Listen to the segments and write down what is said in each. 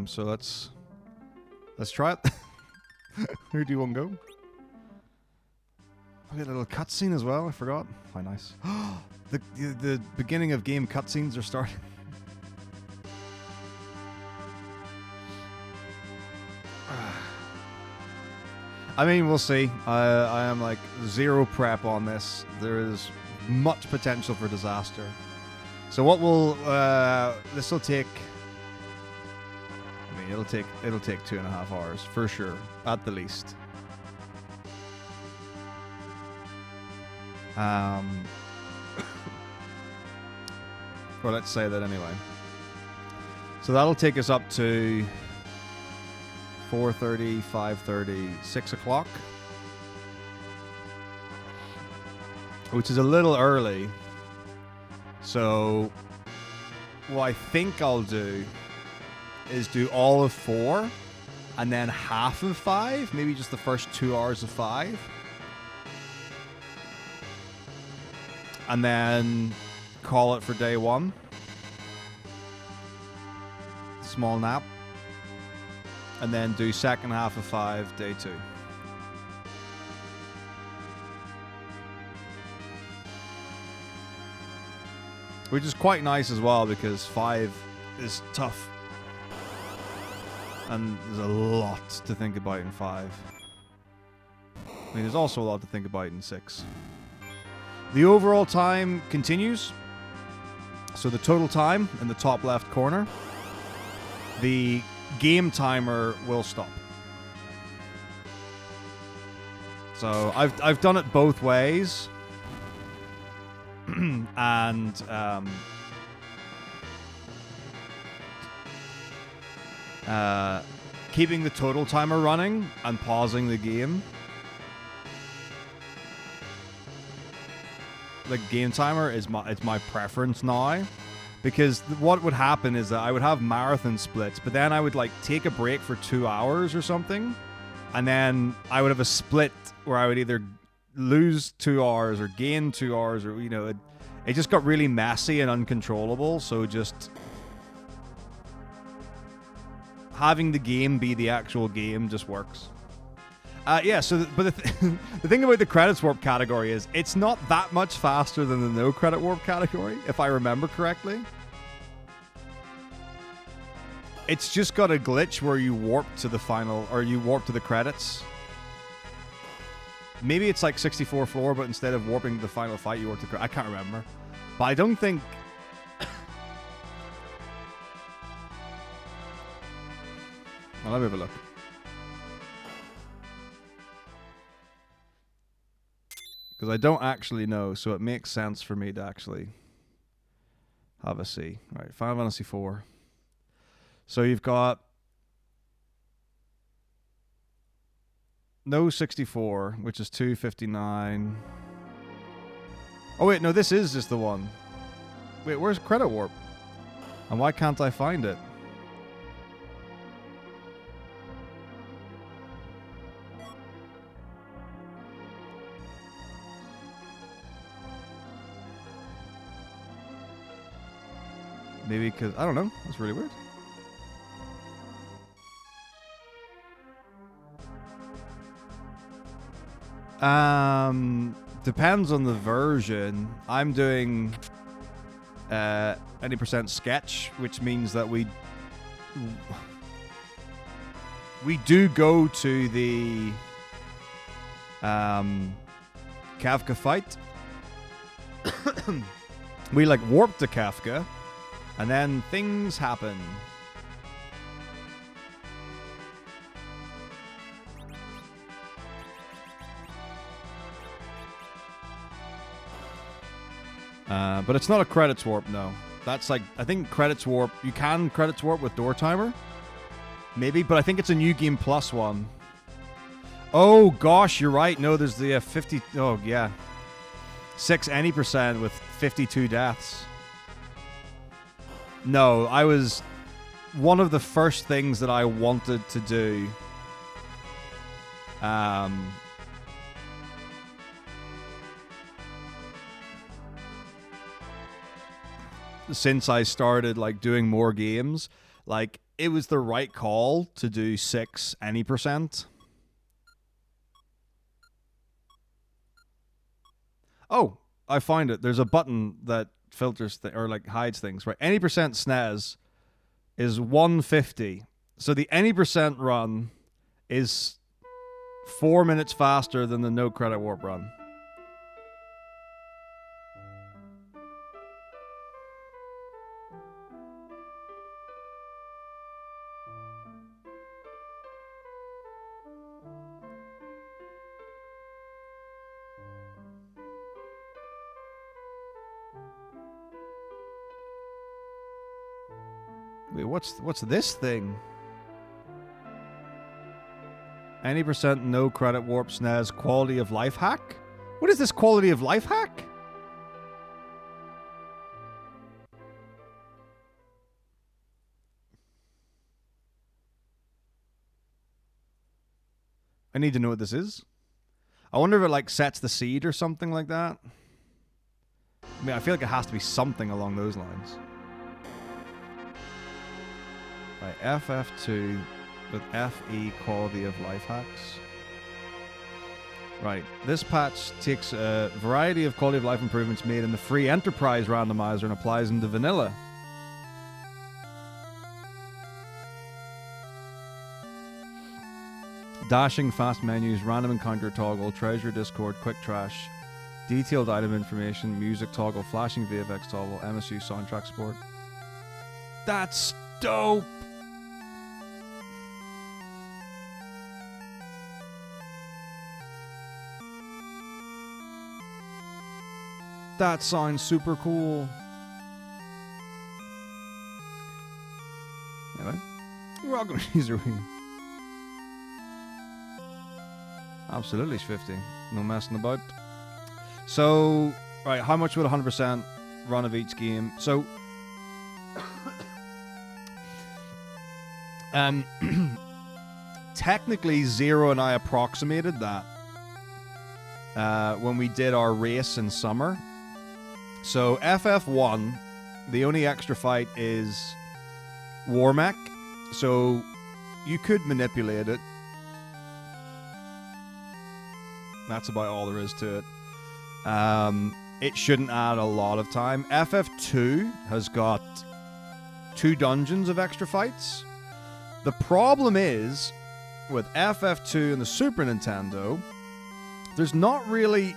So let's try it. Who do you want to go? We got a little cutscene as well. I forgot. How nice. The beginning of game cutscenes are starting. I mean, we'll see. I am like zero prep on this. There is much potential for disaster. So what will this will take? I mean, it'll take 2.5 hours for sure, at the least. Or let's say that anyway. So that'll take us up to 4:30, 5:30, 6 o'clock. Which is a little early. So what I think I'll do is do all of 4 and then half of 5. Maybe just the first 2 hours of 5. And then call it for day 1. Small nap. And then do second half of 5, day 2. Which is quite nice as well because 5 is tough. And there's a lot to think about in 5. I mean, there's also a lot to think about in 6. The overall time continues. So the total time in the top left corner. The game timer will stop. So I've done it both ways. And keeping the total timer running and pausing the game. The game timer is my preference now. Because what would happen is that I would have marathon splits, but then I would like take a break for 2 hours or something, and then I would have a split where I would either lose 2 hours or gain 2 hours, or it just got really messy and uncontrollable. So just having the game be the actual game just works. Yeah. So, but the thing about the credits warp category is it's not that much faster than the no credit warp category, if I remember correctly. It's just got a glitch where you warp to the final, or you warp to the credits. Maybe it's like 64 floor, but instead of warping to the final fight, you warp to the credits. I can't remember. But I don't think... Well, let me have a look. Because I don't actually know, so it makes sense for me to actually have a see. Right, Final Fantasy IV. So you've got no 64, which is 259. Oh wait, no, this is just the one. Wait, where's Credit Warp? And why can't I find it? Maybe because, I don't know. That's really weird. Depends on the version. I'm doing any % sketch, which means that we do go to the Kafka fight. We like warp to Kafka, and then things happen. But it's not a credits warp, no. That's like, I think credits warp, you can credits warp with door timer. Maybe, but I think it's a new game plus one. Oh gosh, you're right. No, there's the 50, oh yeah. 6 any % with 52 deaths. No, I was, one of the first things that I wanted to do since I started like doing more games, like it was the right call to do 6 any percent. Oh, I find it. There's a button that filters or like hides things, right? Any percent SNES is 150. So the any percent run is 4 minutes faster than the no credit warp run. Wait, what's this thing? Any percent no credit warp SNES quality of life hack? What is this quality of life hack? I need to know what this is. I wonder if it like sets the seed or something like that. I mean, I feel like it has to be something along those lines. Right, FF2 with FE quality of life hacks. Right, this patch takes a variety of quality of life improvements made in the free Enterprise randomizer and applies them to vanilla. Dashing, fast menus, random encounter toggle, treasure discord, quick trash, detailed item information, music toggle, flashing VFX toggle, MSU soundtrack support. That's dope! That sounds super cool. Anyway, you're welcome to user win. Absolutely, 50. No messing about. So, right, how much would 100% run of each game? So, technically, Zero and I approximated that when we did our race in summer. So, FF1, the only extra fight is Warmech. So, you could manipulate it. That's about all there is to it. It shouldn't add a lot of time. FF2 has got 2 dungeons of extra fights. The problem is, with FF2 and the Super Nintendo, there's not really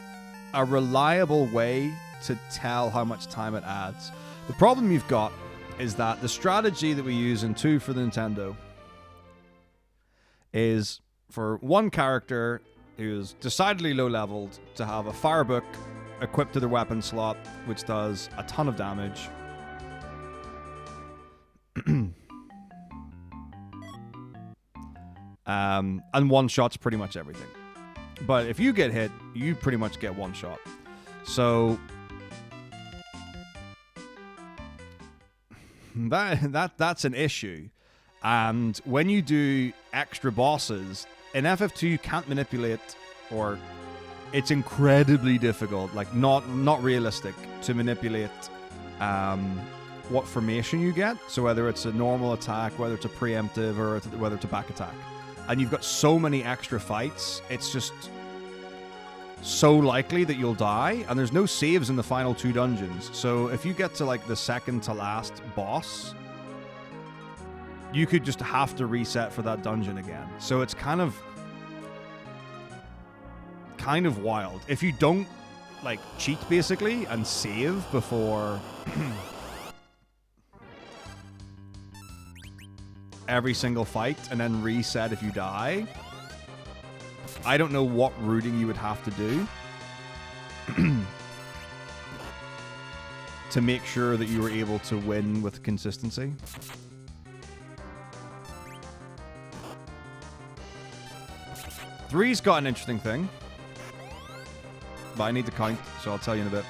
a reliable way to tell how much time it adds. The problem you've got is that the strategy that we use in 2 for the Nintendo is for one character who's decidedly low-leveled to have a firebook equipped to their weapon slot, which does a ton of damage. And one shot's pretty much everything. But if you get hit, you pretty much get one shot. So that's an issue. And when you do extra bosses in FF2, you can't manipulate, or it's incredibly difficult, like not realistic to manipulate what formation you get. So whether it's a normal attack, whether it's a preemptive, or whether it's a back attack. And you've got so many extra fights, it's just so likely that you'll die, and there's no saves in the final 2 dungeons. So if you get to like the second to last boss, you could just have to reset for that dungeon again. So it's kind of wild. If you don't like cheat basically and save before every single fight and then reset if you die, I don't know what routing you would have to do to make sure that you were able to win with consistency. Three's got an interesting thing, but I need to count, so I'll tell you in a bit.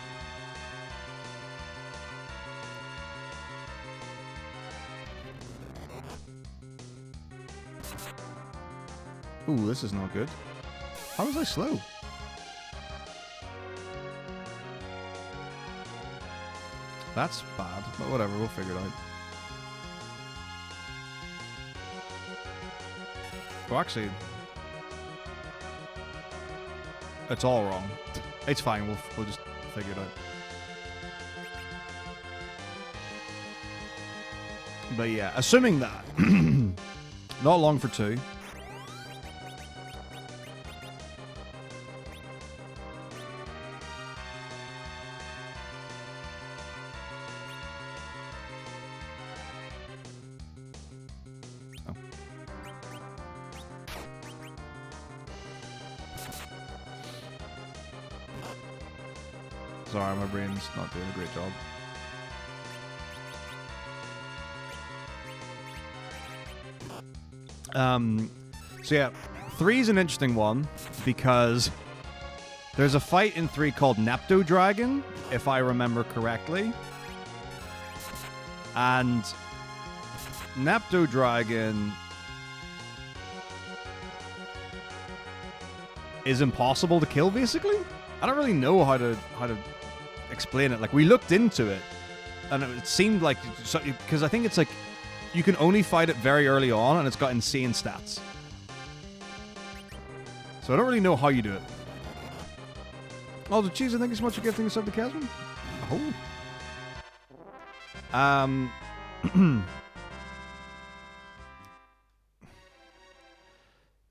Ooh, this is not good. How was I slow? That's bad, but whatever, we'll figure it out. Well, actually, it's all wrong. It's fine. We'll just figure it out. But yeah, assuming that, not long for 2. Sorry, my brain's not doing a great job. So yeah, 3 is an interesting one because there's a fight in 3 called Nepto Dragon, if I remember correctly. And Nepto Dragon is impossible to kill, basically. I don't really know how to explain it. Like, we looked into it, and it seemed like, because I think it's like you can only fight it very early on, and it's got insane stats. So I don't really know how you do it. Oh, the cheese! Thank you so much for gifting us up to Casman. Oh.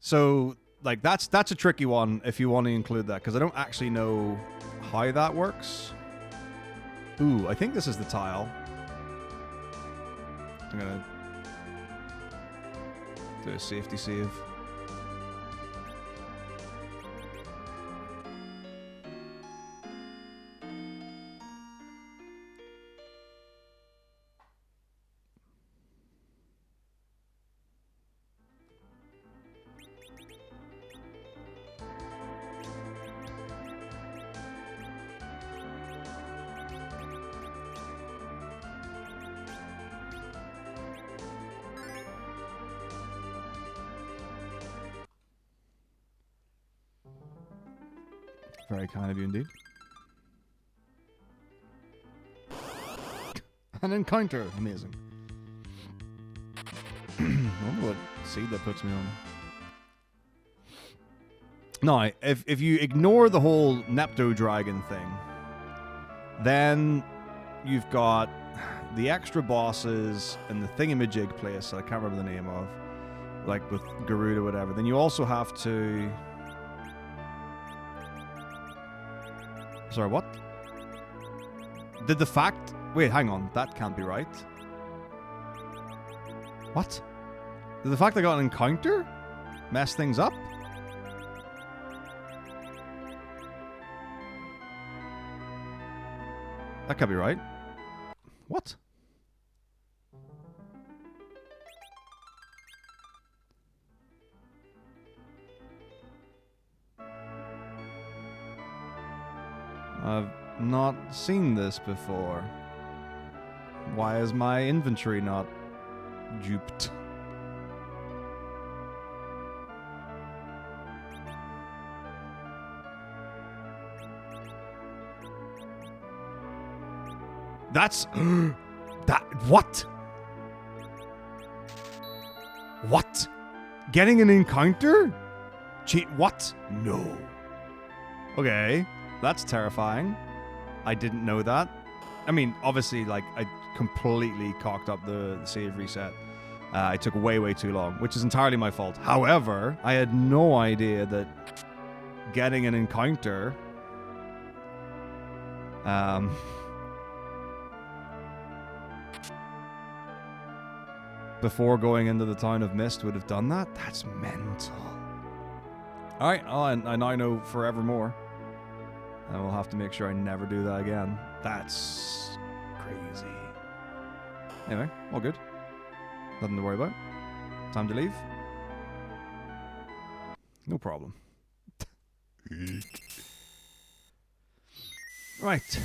So, like, that's a tricky one if you want to include that, because I don't actually know how that works. Ooh, I think this is the tile. I'm gonna do a safety save. Very kind of you indeed. An encounter. Amazing. I wonder what seed that puts me on. No, if you ignore the whole Nepto Dragon thing, then you've got the extra bosses and the thingamajig place that I can't remember the name of, like with Garuda or whatever. Then you also have to... Sorry, what? Did the fact... Wait, hang on. That can't be right. What? Did the fact I got an encounter mess things up? That can't be right. What? I've not seen this before. Why is my inventory not duped? That's... that... What? What? Getting an encounter? Cheat... What? No. Okay. That's terrifying. I didn't know that. I mean, obviously, like, I completely cocked up the save reset. It took way, way too long, which is entirely my fault. However, I had no idea that getting an encounter... before going into the Town of Mist would have done that? That's mental. Alright, I now know forevermore. I will have to make sure I never do that again. That's crazy. Anyway, all good. Nothing to worry about. Time to leave. No problem. Right.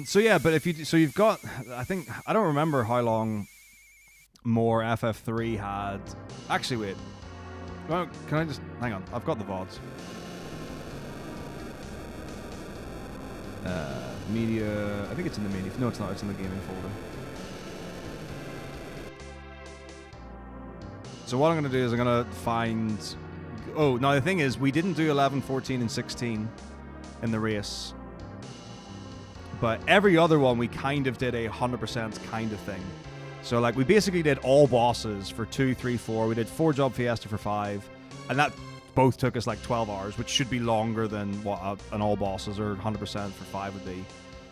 So yeah, but if you... So you've got... I think... I don't remember how long more FF3 had... Actually, wait. Well, can I just... Hang on. I've got the VODs. Media... I think it's in the media... No, it's not. It's in the gaming folder. So what I'm going to do is I'm going to find... Oh, now the thing is, we didn't do 11, 14, and 16 in the race. But every other one, we kind of did a 100% kind of thing. So, like, we basically did all bosses for 2, 3, 4. We did 4 Job Fiesta for 5. And that both took us, like, 12 hours, which should be longer than what an all bosses or 100% for 5 would be.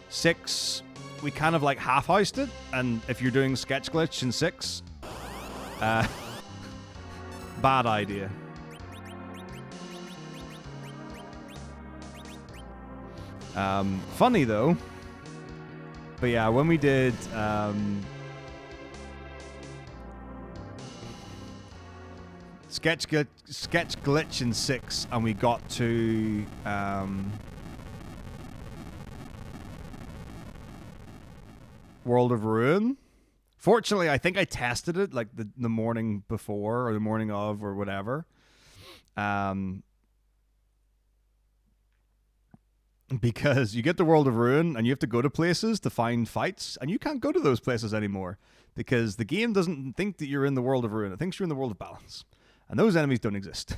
6, we kind of, like, half-housed it. And if you're doing sketch glitch in 6, bad idea. Funny, though. But yeah, when we did... Sketch glitch in 6, and we got to World of Ruin. Fortunately, I think I tested it like the morning before or the morning of or whatever. Because you get the World of Ruin and you have to go to places to find fights, and you can't go to those places anymore because the game doesn't think that you're in the World of Ruin. It thinks you're in the World of Balance. And those enemies don't exist.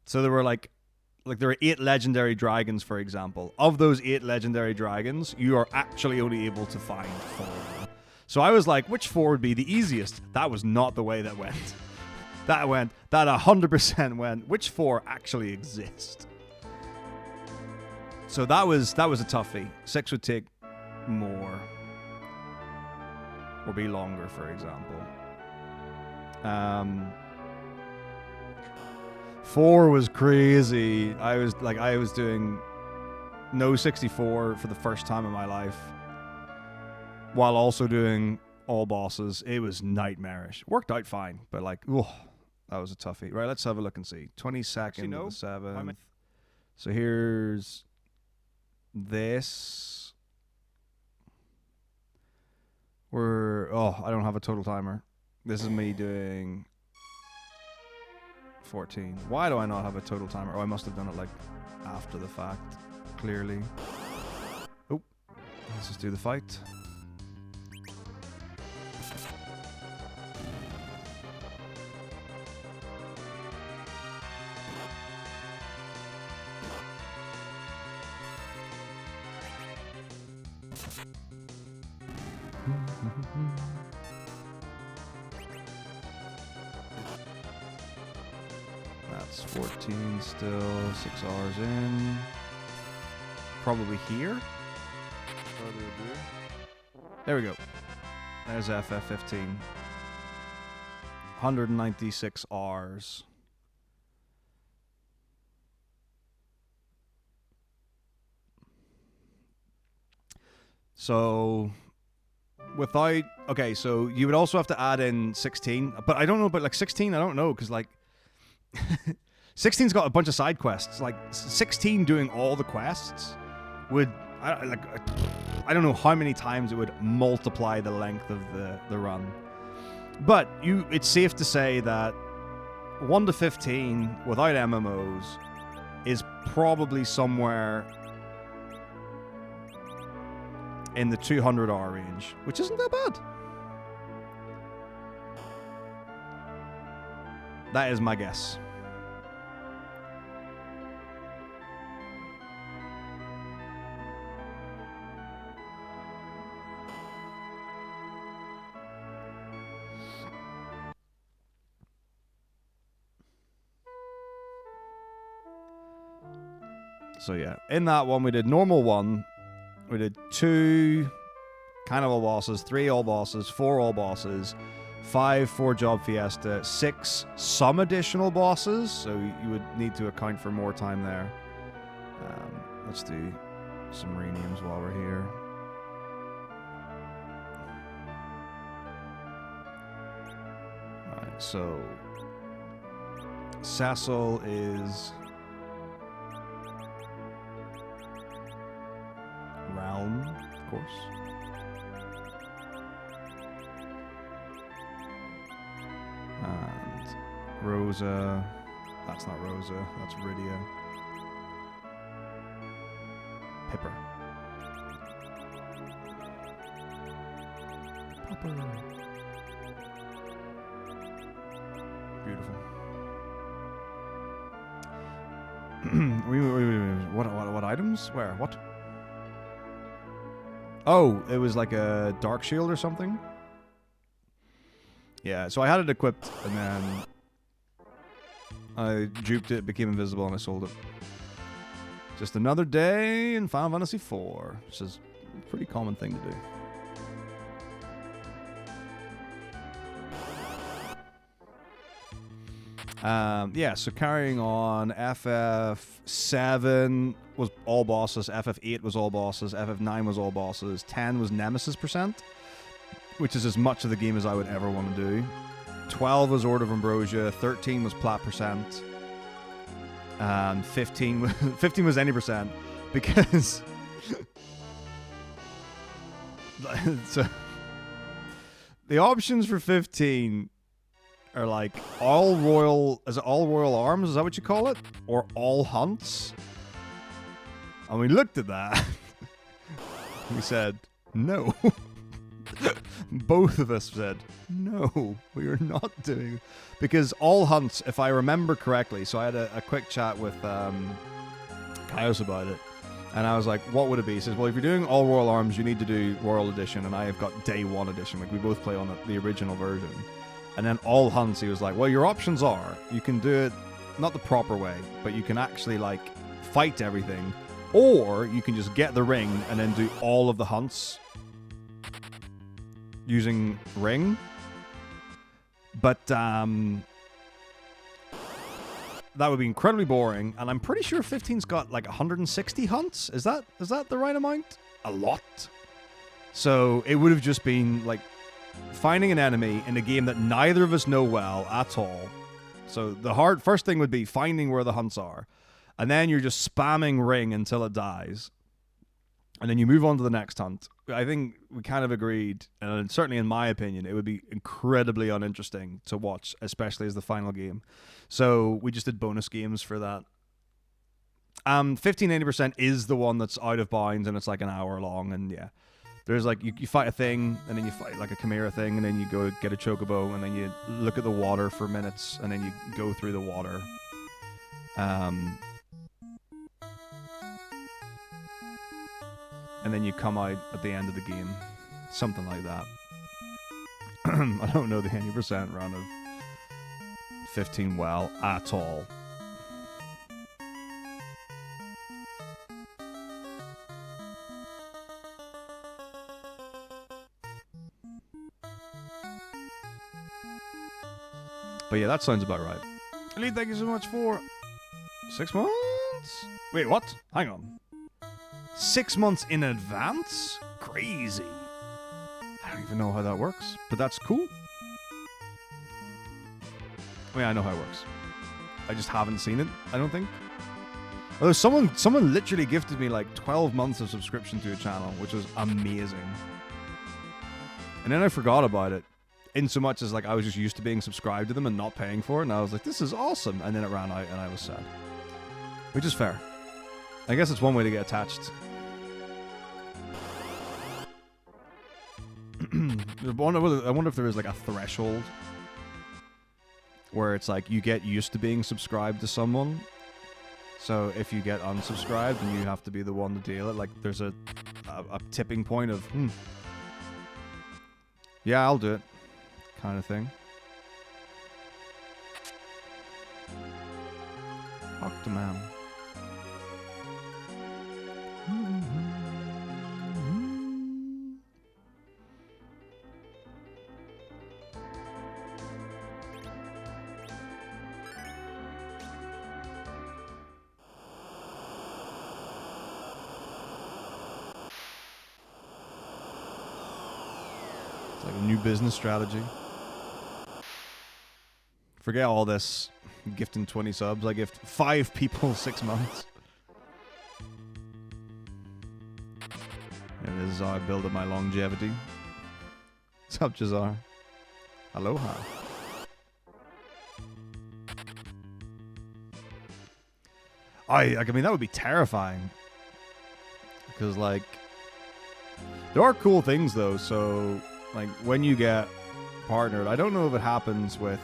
So there were like there were 8 legendary dragons, for example. Of those 8 legendary dragons, you are actually only able to find 4. So I was like, which 4 would be the easiest? That was not the way that went. That 100% went, which 4 actually exist? So that was a toughie. 6 would take more. Or be longer, for example. 4 was crazy. I was doing no 64 for the first time in my life, while also doing all bosses. It was nightmarish. Worked out fine, but like, oh, that was a toughie. Right, let's have a look and see. 22nd of the 7th. So here's this. I don't have a total timer. This is me doing 14. Why do I not have a total timer? Oh, I must have done it like after the fact, clearly. Oh, let's just do the fight. That's 14 still, 6 hours in. Probably here. There we go. There's FF15. 196 Rs. So without, okay, so you would also have to add in 16, but I don't know about like 16. I don't know, because like 16's got a bunch of side quests. Like 16 doing all the quests would, I don't know how many times it would multiply the length of the run. But it's safe to say that 1 to 15 without MMOs is probably somewhere in the 200-hour range, which isn't that bad. That is my guess. So yeah, in that one we did normal 1, we did 2 kind of all bosses, 3 all bosses, 4 all bosses, 5 4 Job Fiesta, 6 some additional bosses, so you would need to account for more time there. Let's do some renames while we're here. Alright, so Cecil is Realm, of course. And Rosa, that's not Rosa, that's Rydia. Pipper. Pipper. Beautiful. What items? Where? What? Oh, it was like a dark shield or something? Yeah, so I had it equipped, and then I duped it, became invisible, and I sold it. Just another day in Final Fantasy IV, which is a pretty common thing to do. Yeah, so carrying on, FF7 was all bosses, FF8 was all bosses, FF9 was all bosses, 10 was Nemesis %, which is as much of the game as I would ever want to do. 12 was Order of Ambrosia, 13 was Plat %, and 15 was any %, because... so, the options for 15... are like all royal arms, is that what you call it? Or all hunts? And we looked at that. We said, no. Both of us said, no, we are not doing... Because all hunts, if I remember correctly, so I had a quick chat with Kaios about it, and I was like, what would it be? He says, well, if you're doing all royal arms, you need to do Royal Edition, and I have got Day 1 Edition. Like, we both play on the original version. And then all hunts, he was like, well, your options are, you can do it not the proper way, but you can actually, like, fight everything, or you can just get the ring and then do all of the hunts using ring. But, that would be incredibly boring, and I'm pretty sure 15's got, like, 160 hunts? Is that the right amount? A lot. So, it would have just been, like, finding an enemy in a game that neither of us know well at all. So the first thing would be finding where the hunts are, and then you're just spamming ring until it dies, and then you move on to the next hunt. I think we kind of agreed, and certainly in my opinion, it would be incredibly uninteresting to watch, especially as the final game. So we just did bonus games for that. 1580% is the one that's out of bounds, and it's like an hour long, and yeah. There's like, you fight a thing, and then you fight like a Chimera thing, and then you go get a Chocobo, and then you look at the water for minutes, and then you go through the water. And then you come out at the end of the game. Something like that. I don't know the 80% run of 15 well at all. But yeah, that sounds about right. Elite, thank you so much for 6 months? Wait, what? Hang on. 6 months in advance? Crazy. I don't even know how that works, but that's cool. I mean, I know how it works. I just haven't seen it, I don't think. Although someone literally gifted me like 12 months of subscription to a channel, which was amazing. And then I forgot about it. In so much as like I was just used to being subscribed to them and not paying for it, and I was like, this is awesome. And then it ran out and I was sad. Which is fair. I guess it's one way to get attached. I wonder if there is like a threshold where it's like you get used to being subscribed to someone. So if you get unsubscribed and you have to be the one to deal it, like there's a tipping point of, yeah, I'll do it, kind of thing. Octoman. It's like a new business strategy. Forget all this gifting 20 subs. I gift 5 people 6 months. And this is how I build up my longevity. What's up, Jazar? Aloha. I mean, that would be terrifying. Because, like, there are cool things, though. So, like, when you get partnered, I don't know if it happens with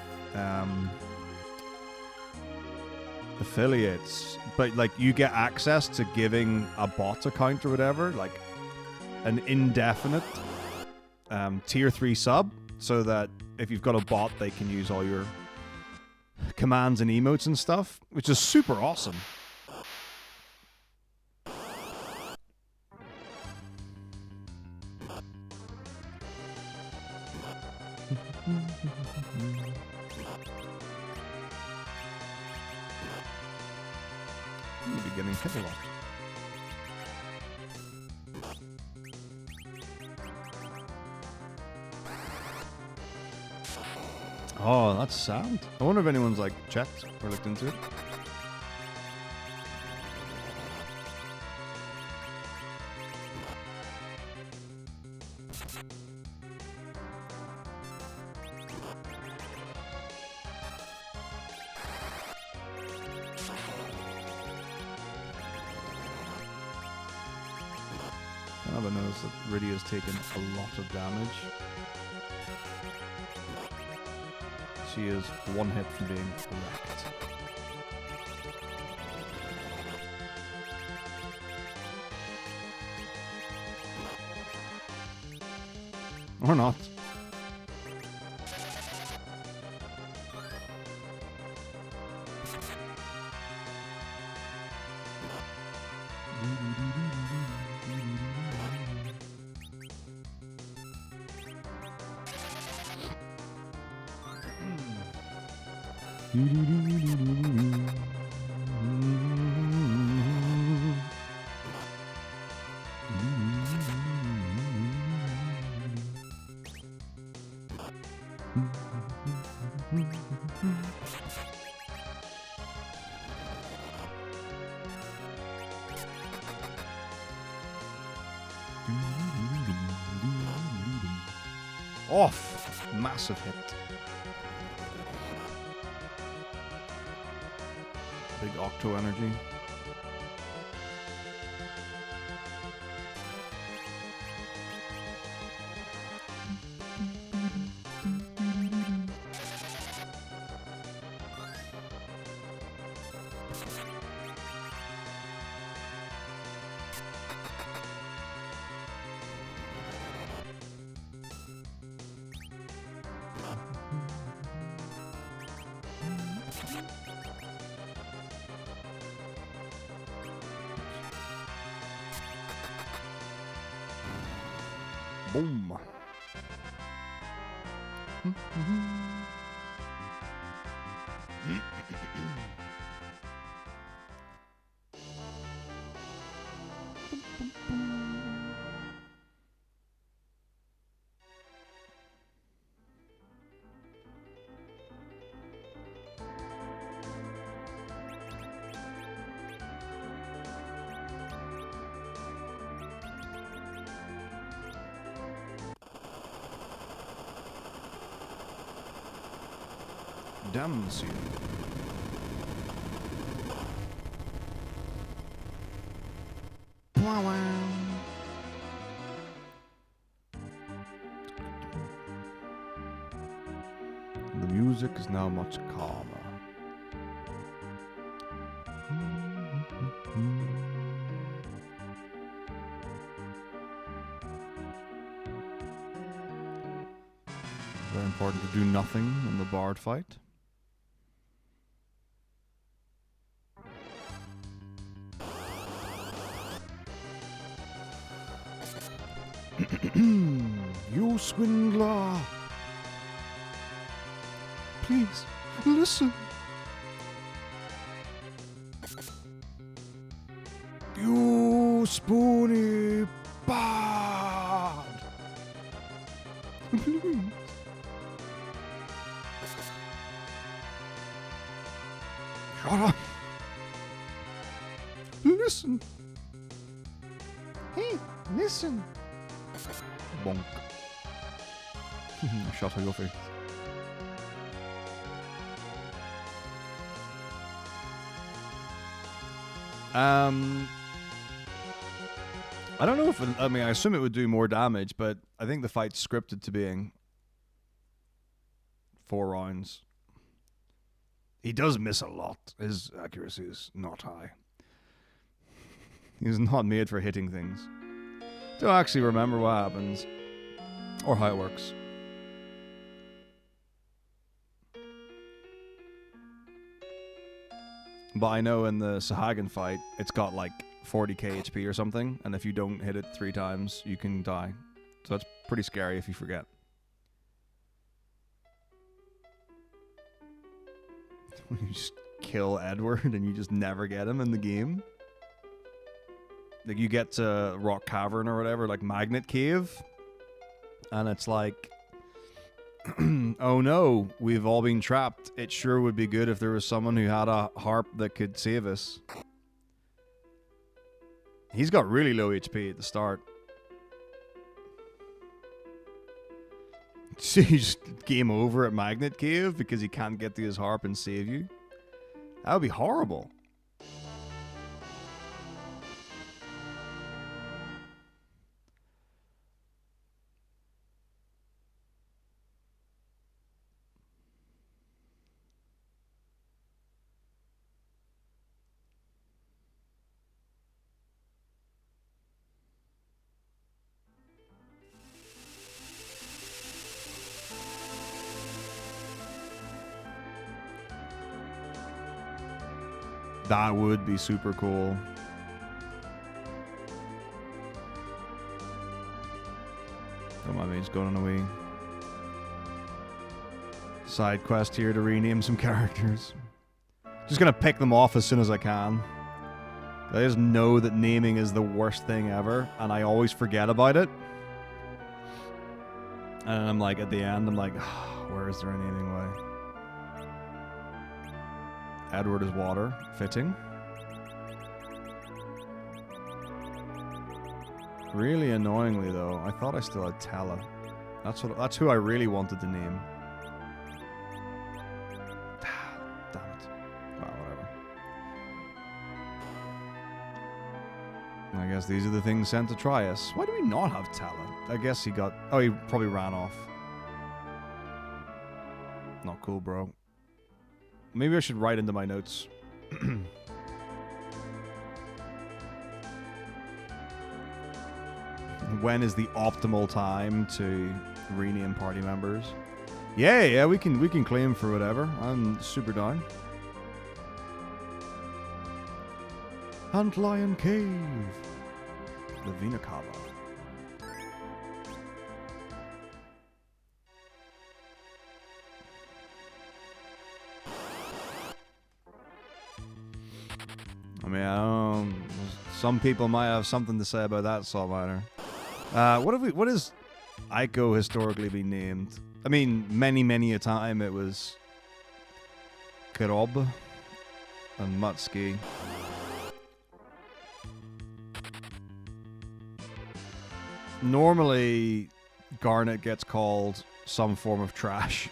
affiliates, but like you get access to giving a bot account or whatever, like an indefinite tier 3 sub, so that if you've got a bot, they can use all your commands and emotes and stuff, which is super awesome. Beginning kilowatt. Oh, that's sad. I wonder if anyone's like checked or looked into it. I've noticed that Rydia's taken a lot of damage. She is one hit from being wrecked. Or not. Off! Massive hit. Big octo energy. Boom. Damns you. Wow, wow. The music is now much calmer. Very important to do nothing in the bard fight. You swindler! Please, listen! You spoony bard! Please! Shut up! Listen! Hey, listen! Bonk. Shut her your face. I don't know if I mean, I assume it would do more damage, but I think the fight's scripted to being 4 rounds. He does miss a lot. His accuracy is not high. He's not made for hitting things. Don't actually remember what happens or how it works. But I know in the Sahagin fight, it's got like 40k HP or something, and if you don't hit it 3 times, you can die. So that's pretty scary if you forget. You just kill Edward and you just never get him in the game. Like you get to Rock Cavern or whatever, like Magnet Cave, and it's like, oh no, we've all been trapped. It sure would be good if there was someone who had a harp that could save us. He's got really low HP at the start. So you just game over at Magnet Cave because he can't get to his harp and save you? That would be horrible. That would be super cool. Don't mind me just going on a wee side quest here to rename some characters. Just gonna pick them off as soon as I can. I just know that naming is the worst thing ever, and I always forget about it. And I'm like, at the end, I'm like, oh, where is there a naming way? Edward is water. Fitting. Really annoyingly, though, I thought I still had Tala. That's who I really wanted to name. Damn it. Well, whatever. I guess these are the things sent to try us. Why do we not have Tala? I guess he got... Oh, he probably ran off. Not cool, bro. Maybe I should write into my notes. When is the optimal time to rename party members? Yeah, we can claim for whatever. I'm super down. Antlion Cave. The Vinakava. I mean, I don't know. Some people might have something to say about that salt miner. What has Ico historically been named? I mean, many a time it was Kerob and Mutski. Normally, Garnet gets called some form of trash.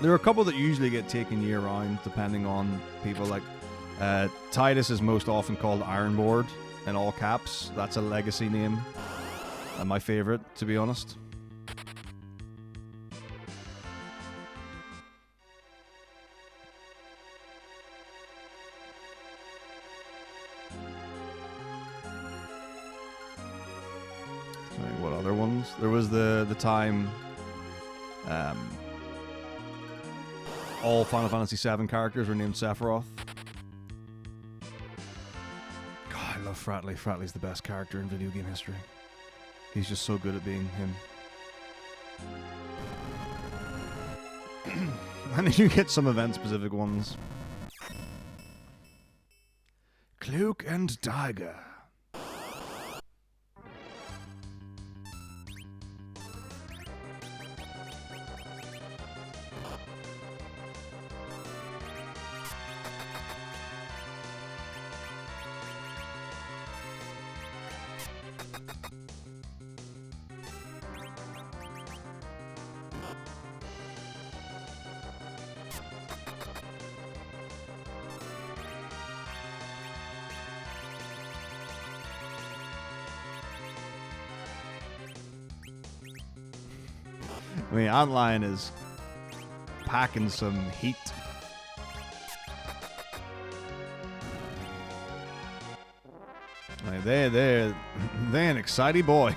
There are a couple that usually get taken year round, depending on people. Like Titus is most often called Ironboard in all caps. That's a legacy name, and my favorite, to be honest. Sorry, what other ones? There was the time. All Final Fantasy VII characters were named Sephiroth. God, I love Fratley. Fratley's the best character in video game history. He's just so good at being him. And then you get some event-specific ones. Cloak and Dagger. I mean, Antlion is packing some heat. Like, they're an exciting boy.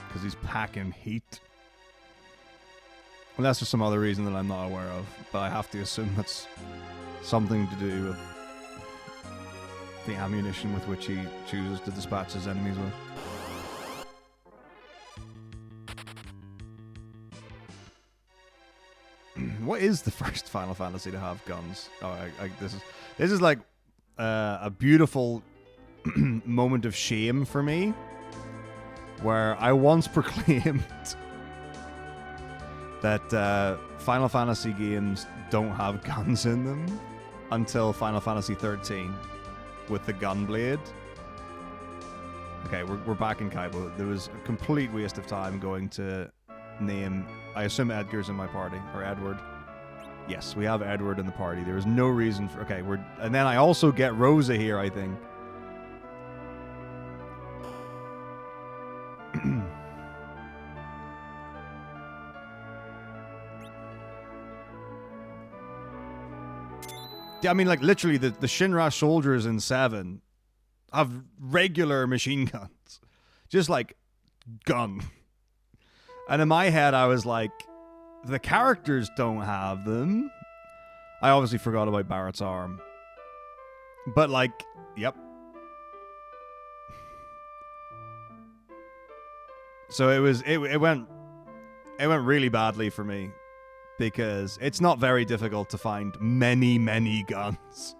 Because he's packing heat. Unless there's some other reason that I'm not aware of, but I have to assume that's something to do with the ammunition with which he chooses to dispatch his enemies with. What is the first Final Fantasy to have guns? Oh, this is like a beautiful moment of shame for me, where I once proclaimed that Final Fantasy games don't have guns in them until Final Fantasy 13 with the Gunblade. Okay, we're back in Kaibo. There was a complete waste of time going to name... I assume Edgar's in my party, or Edward. Yes, we have Edward in the party. There is no reason for... Okay, and then I also get Rosa here, I think. Yeah, I mean, like, literally, the Shinra soldiers in 7 have regular machine guns. Just, like, gun. And in my head, I was like, the characters don't have them. I obviously forgot about Barrett's arm. But, like, yep. So it went really badly for me. Because it's not very difficult to find many, many guns.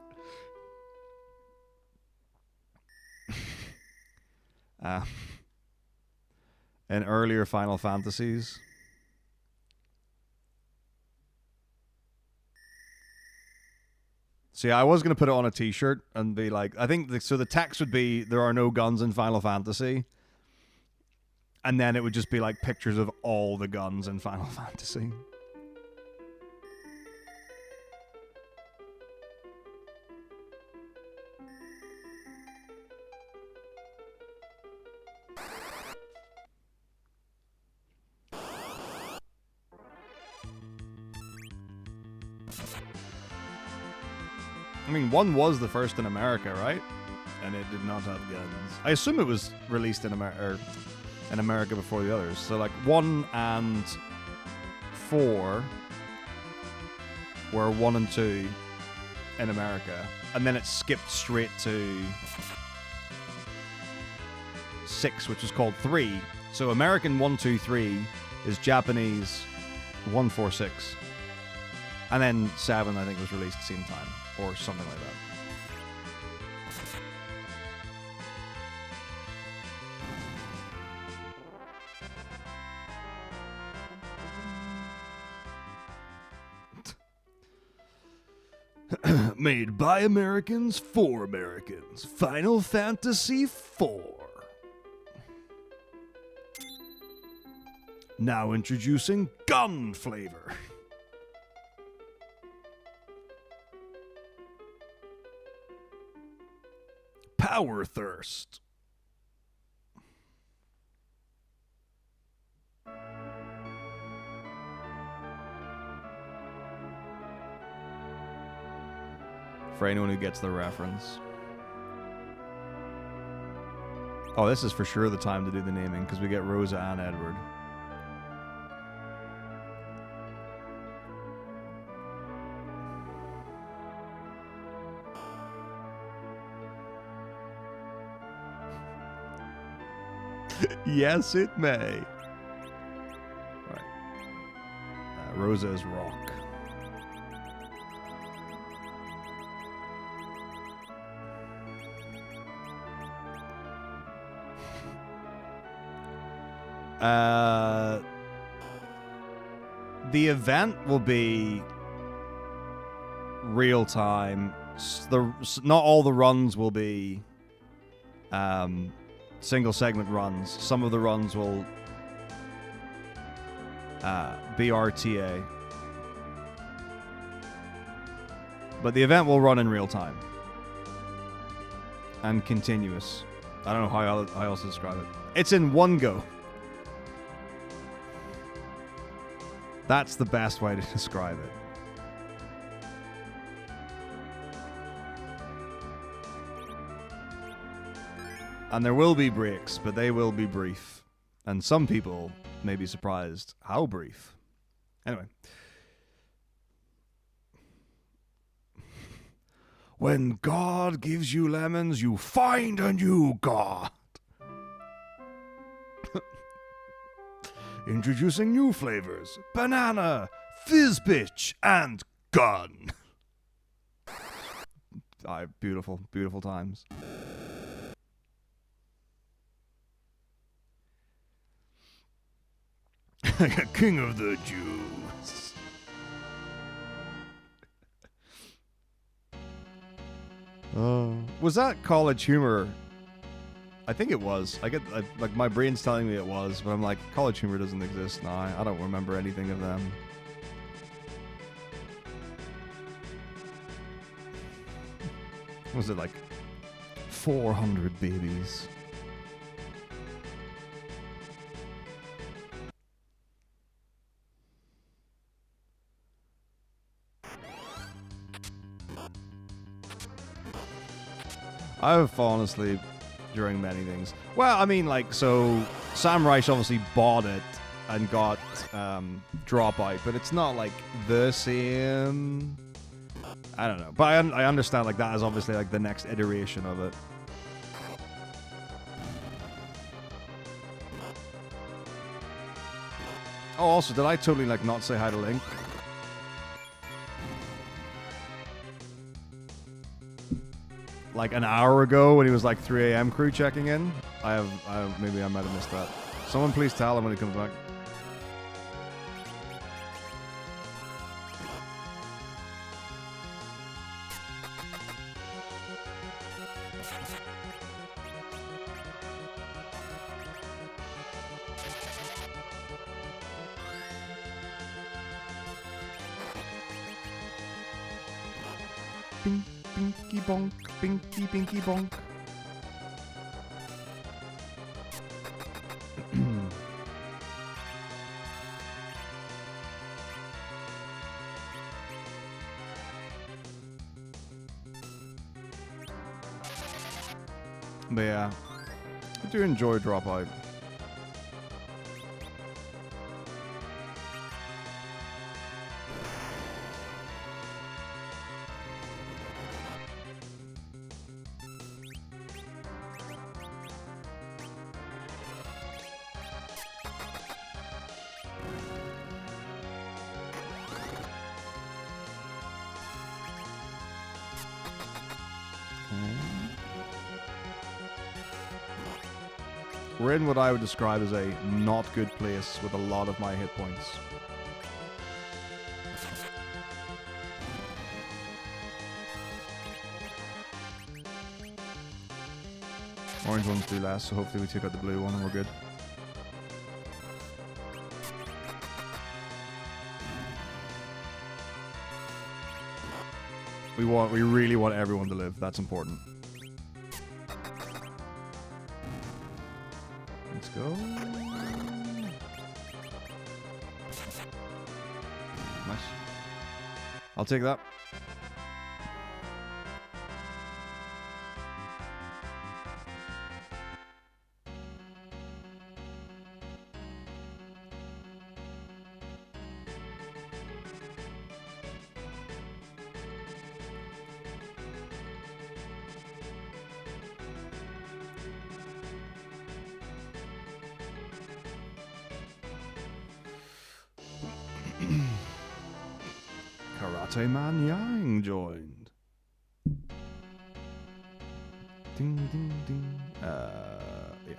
In earlier Final Fantasies. So yeah, I was going to put it on a t-shirt and be like, I think, so the text would be, there are no guns in Final Fantasy. And then it would just be like pictures of all the guns in Final Fantasy. I mean, 1 was the first in America, right? And it did not have guns. I assume it was released in America before the others. So, like, 1 and 4 were 1 and 2 in America. And then it skipped straight to 6, which is called 3. So, American 1, 2, 3 is Japanese 1, 4, 6. And then 7, I think, was released at the same time. Or something like that. Made by Americans for Americans. Final Fantasy IV. Now introducing gun flavor. Power thirst. For anyone who gets the reference. Oh, this is for sure the time to do the naming, because we get Rosa and Edward. Yes, it may. Right. Rosa is rock. The event will be real time. Not all the runs will be single segment runs. Some of the runs will be RTA. But the event will run in real time. And continuous. I don't know how else to describe it. It's in one go. That's the best way to describe it. And there will be breaks, but they will be brief. And some people may be surprised how brief. Anyway. When God gives you lemons, you find a new God. Introducing new flavors. Banana, fizz bitch, and gun. Beautiful, beautiful times. King of the Jews. Was that College Humor? I think it was. Like my brain's telling me it was, but I'm like, College Humor doesn't exist now. I don't remember anything of them. Was it like 400 babies? I've fallen asleep during many things. Well, I mean, like, so Sam Reich obviously bought it and got Dropout, but it's not like the same. I don't know, but I understand like that is obviously like the next iteration of it. Oh, also, did I totally like not say hi to Link? Like an hour ago when he was like 3 a.m. crew checking in. Maybe I might have missed that. Someone please tell him when he comes back. Bing, binky bonk, binky binky bonk. But yeah, I do enjoy Dropout. We're in what I would describe as a not good place with a lot of my hit points. Orange ones do less, so hopefully we take out the blue one and we're good. We really want everyone to live. That's important. Let's go. Nice. I'll take that. Karate Man Yang joined. Ding, ding, ding. Yeah.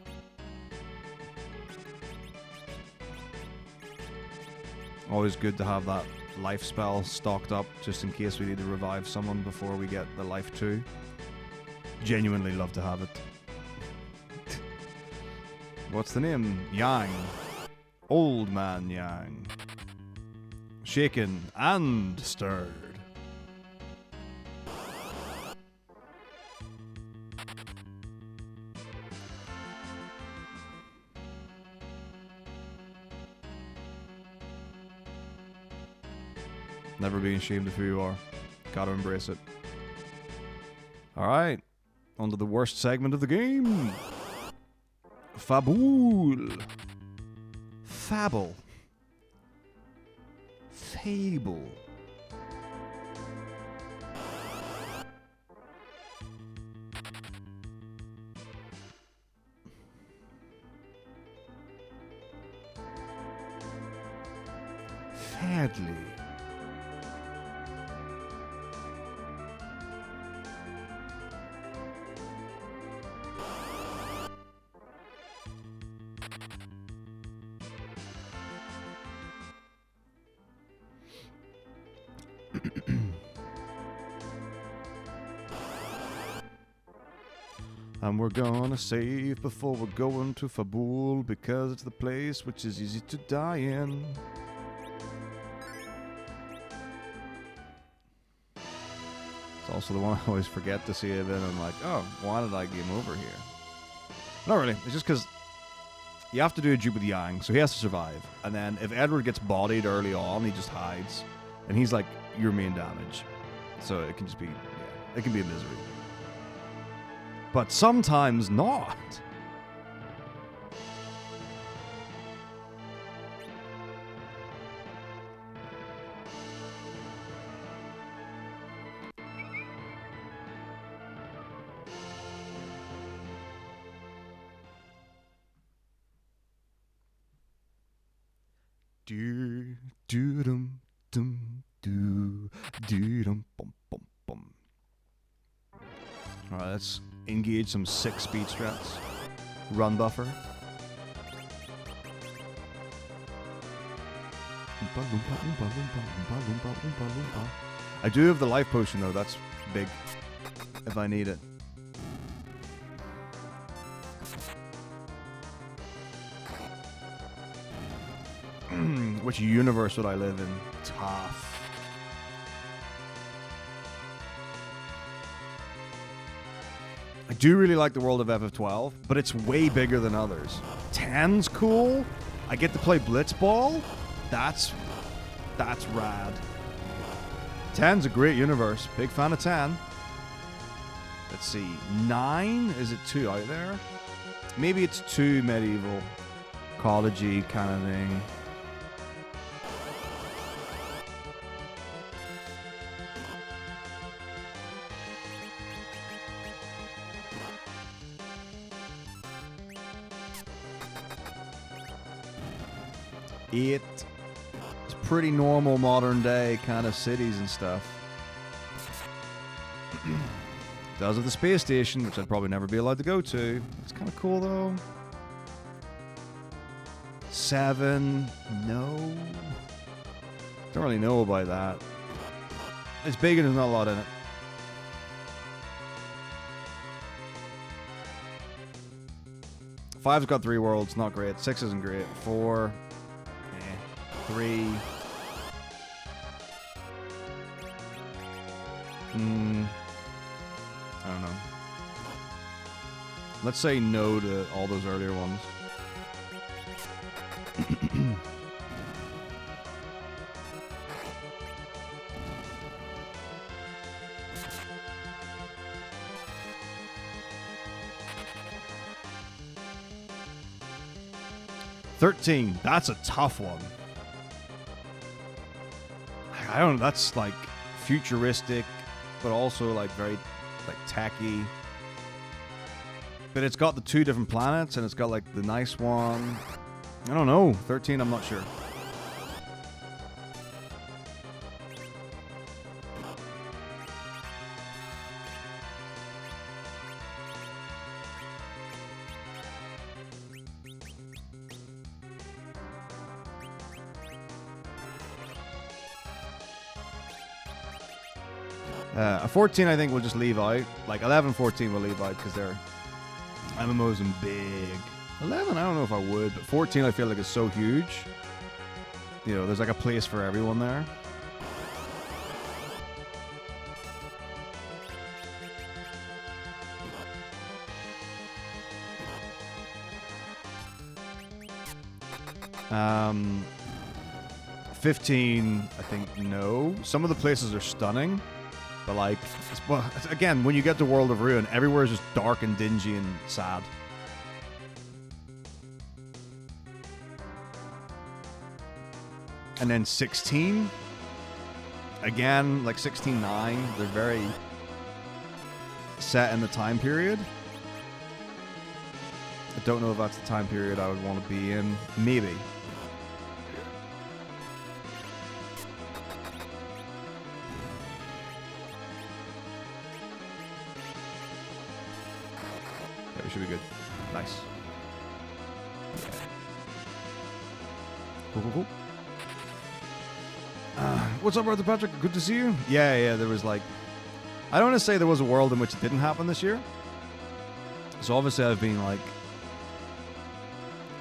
Always good to have that life spell stocked up just in case we need to revive someone before we get the life 2. Genuinely love to have it. What's the name? Yang. Old Man Yang. Shaken and stirred. Never being ashamed of who you are. Gotta embrace it. Alright. On to the worst segment of the game. Fabule. Fable. Fable. Fadley. And we're gonna save before we're going to Fabule, because it's the place which is easy to die in. It's also the one I always forget to save in, and I'm like, oh, why did I game over here? Not really, it's just because you have to do a dupe with Yang, so he has to survive. And then if Edward gets bodied early on, he just hides. And he's like your main damage. So it can just be, yeah, it can be a misery. But sometimes not. Do do dum dum do do dum bum bum bum. All right, let's engage some 6 speed strats. Run buffer. I do have the life potion though, that's big if I need it. Which universe would I live in? Tough. I do really like the world of FF12, but it's way bigger than others. 10's cool. I get to play Blitzball. That's rad. 10's a great universe. Big fan of 10. Let's see. 9? Is it 2 out there? Maybe it's 2 medieval. College-y kind of thing. It's pretty normal modern day kind of cities and stuff. Does have the space station, which I'd probably never be allowed to go to. It's kind of cool though. 7, no. Don't really know about that. It's big and there's not a lot in it. Five's got 3 worlds, not great. 6 isn't great. 4. 3. I don't know. Let's say no to all those earlier ones. $13. That's a tough one. I don't know, that's like futuristic, but also like very like tacky. But it's got the 2 different planets and it's got like the nice one. I don't know. 13, I'm not sure. A 14 I think we'll just leave out. Like 11, 14 we'll leave out because they're MMOs and big. 11 I don't know if I would, but 14 I feel like is so huge. You know, there's like a place for everyone there. Um, 15, I think, no. Some of the places are stunning, but like, well, again, when you get to World of Ruin, everywhere is just dark and dingy and sad. And then 16, again, like 16-9, they're very set in the time period. I don't know if that's the time period I would want to be in. Maybe. Yeah, we should be good. Nice. Cool, cool, cool. What's up, Arthur Patrick? Good to see you. Yeah, there was like... I don't want to say there was a world in which it didn't happen this year. So obviously I've been like...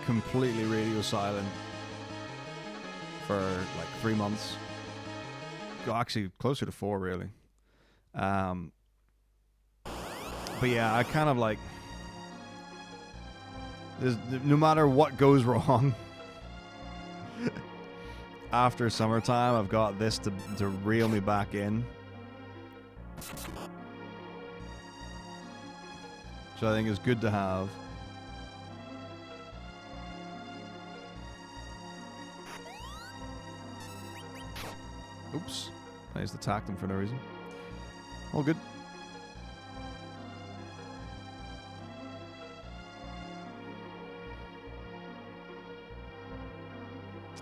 completely radio silent for like 3 months. Actually, closer to 4, really. But yeah, I kind of like... no matter what goes wrong... after summertime, I've got this to reel me back in. So I think it's good to have. Oops. I just attacked him for no reason. All good.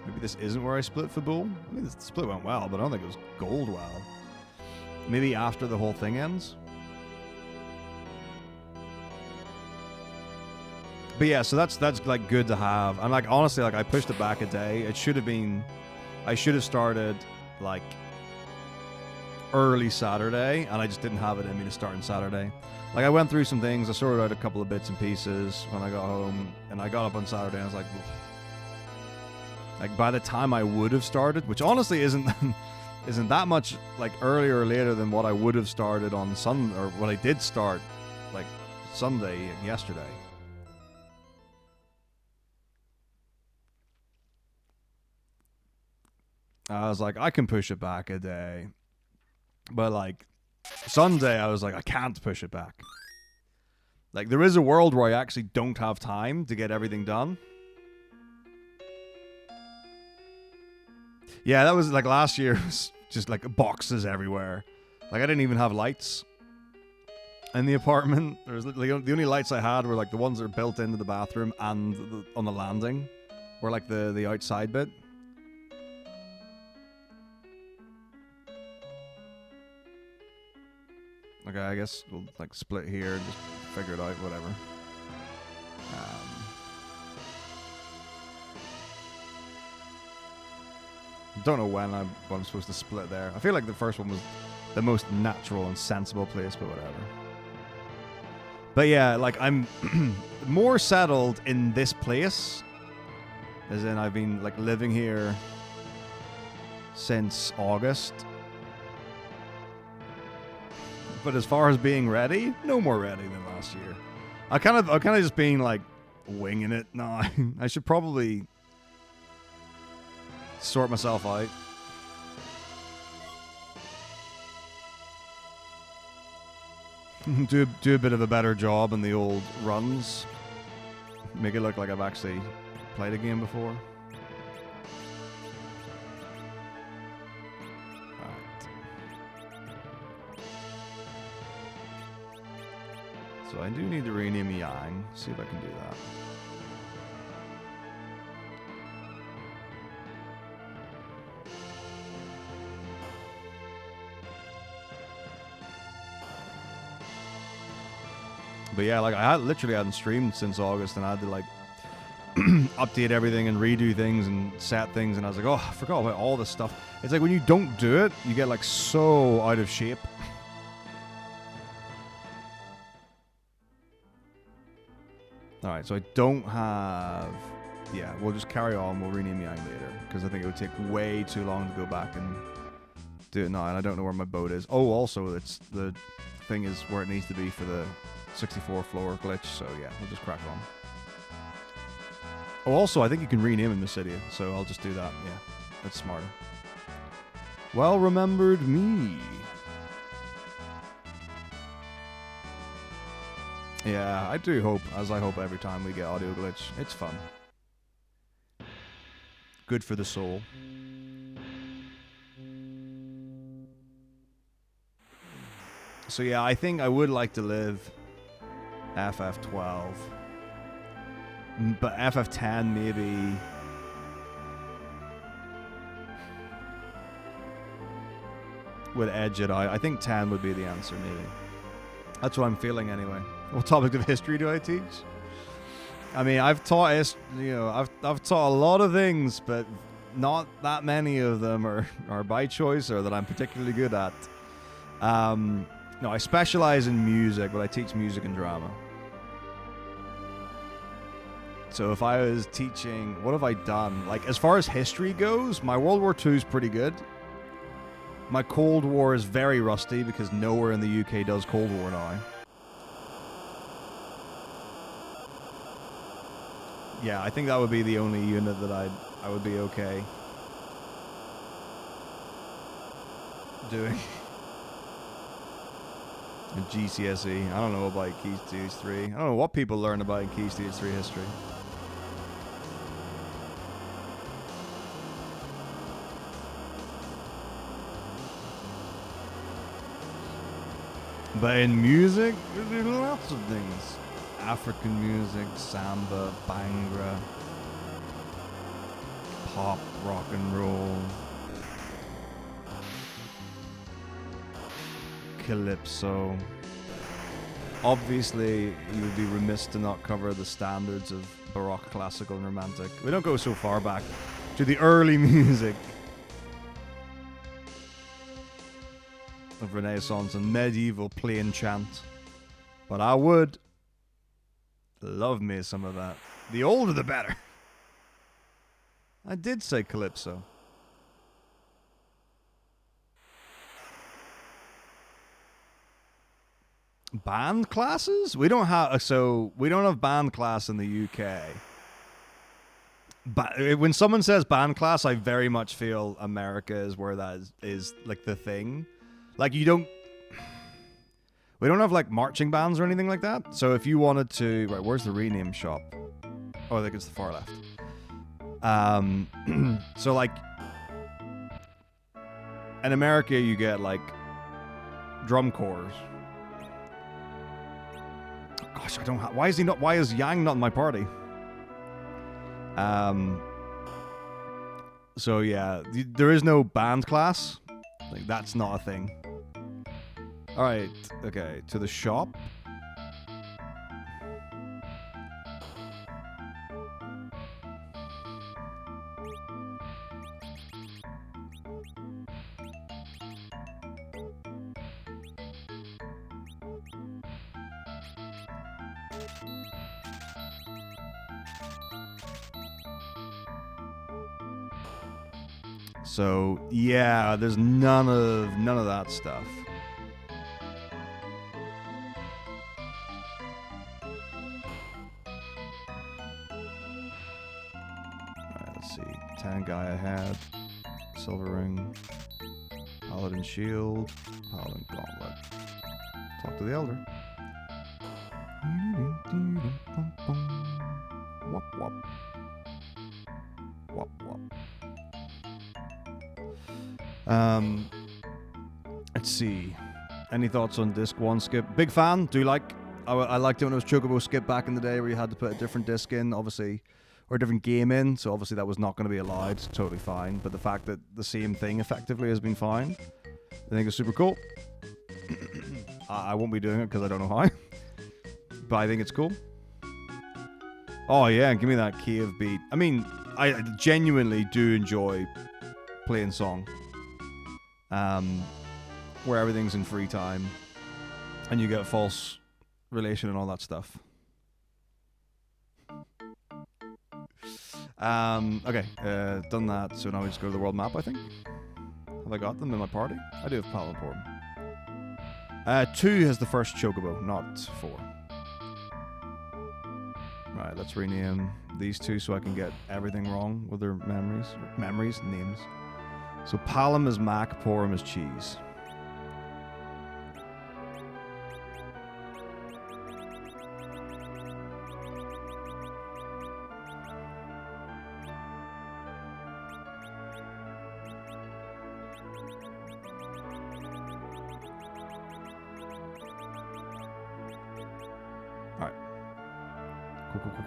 Maybe this isn't where I split for Bull. I mean, the split went well, but I don't think it was gold well. Maybe after the whole thing ends. But yeah, so that's like good to have. And like honestly, like I pushed it back a day. It should have been... I should have started like early Saturday, and I just didn't have it in me to start on Saturday. Like I went through some things. I sorted out a couple of bits and pieces when I got home, and I got up on Saturday and I was like... Like by the time I would have started, which honestly isn't that much like earlier or later than what I would have started on Sunday, or what I did start like Sunday yesterday. I was like, I can push it back a day, but like Sunday I was like, I can't push it back. Like there is a world where I actually don't have time to get everything done. Yeah, that was like last year, was just like boxes everywhere. Like I didn't even have lights in the apartment. There was like, the only lights I had were like the ones that are built into the bathroom and on the landing, or like the outside bit. Okay, I guess we'll like split here and just figure it out, whatever. Don't know when I'm supposed to split there. I feel like the first one was the most natural and sensible place, but whatever. But yeah, like I'm more settled in this place, as in I've been like living here since August. But as far as being ready, no more ready than last year. I'm kind of just being like winging it now. I should probably sort myself out. do a bit of a better job in the old runs. Make it look like I've actually played a game before. Alright. So I do need to rename Yang. See if I can do that. But yeah, like I literally hadn't streamed since August, and I had to like update everything and redo things and set things, and I was like, oh, I forgot about all this stuff. It's like when you don't do it, you get like so out of shape. Alright, so I don't have... Yeah, we'll just carry on. We'll rename Yang later. Because I think it would take way too long to go back and do it now. And I don't know where my boat is. Oh, also, it's the thing is where it needs to be for the 64 floor glitch. So yeah, we'll just crack on. Oh, also, I think you can rename him Mysidia. So I'll just do that. Yeah, that's smarter. Well remembered me. Yeah, I do hope, as I hope every time we get audio glitch. It's fun. Good for the soul. So yeah, I think I would like to live FF12. But FF10 maybe... would edge it out. I think 10 would be the answer, maybe. That's what I'm feeling anyway. What topic of history do I teach? I mean, I've taught I've taught a lot of things, but not that many of them are by choice or that I'm particularly good at. No, I specialize in music, but I teach music and drama. So if I was teaching, what have I done? Like, as far as history goes, my World War II is pretty good. My Cold War is very rusty because nowhere in the UK does Cold War now. Yeah, I think that would be the only unit that I would be okay doing. GCSE. I don't know about Key Stage 3. I don't know what people learn about in Key Stage 3 history. But in music, there's lots of things. African music, samba, bhangra, pop, rock and roll, calypso. Obviously, you would be remiss to not cover the standards of Baroque, classical, and romantic. We don't go so far back to the early music of Renaissance and medieval plain chant. But I would love me some of that. The older the better. I did say calypso. Band classes? We don't have band class in the UK. But when someone says band class, I very much feel America is where that is like the thing. Like we don't have like marching bands or anything like that. So if you wanted to, right, where's the rename shop? Oh, I think it's the far left. So like in America, you get like drum corps. Gosh, I don't have. Why is Yang not in my party? So yeah, there is no band class. Like that's not a thing. All right, okay, to the shop. So yeah, there's none of that stuff. Alright, let's see. 10 guy ahead. Silver ring. Paladin shield. Paladin gauntlet. Talk to the elder. Wop wop. Wop wop. Let's see. Any thoughts on disc 1 skip? Big fan. Do like. I liked it when it was Chocobo skip back in the day where you had to put a different disc in, obviously, or a different game in. So obviously that was not going to be allowed. Totally fine. But the fact that the same thing effectively has been fine, I think it's super cool. I won't be doing it because I don't know how. But I think it's cool. Oh yeah, give me that cave beat. I mean, I genuinely do enjoy playing song. Where everything's in free time and you get false relation and all that stuff. Okay, done that. So now we just go to the world map, I think. Have I got them in my party? I do have Palamporm. 2 has the first Chocobo, not 4. Right, let's rename these 2 so I can get everything wrong with their names. So Palom is Mac, Porum is Cheese.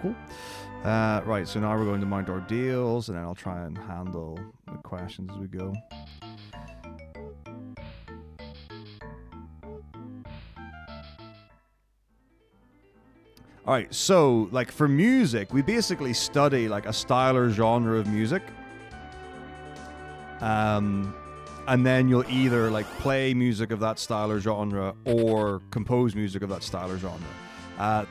Cool. Right, so now we're going to mount our deals, and then I'll try and handle the questions as we go. Alright, so, like, for music, we basically study, like, a style or genre of music. And then you'll either, like, play music of that style or genre, or compose music of that style or genre.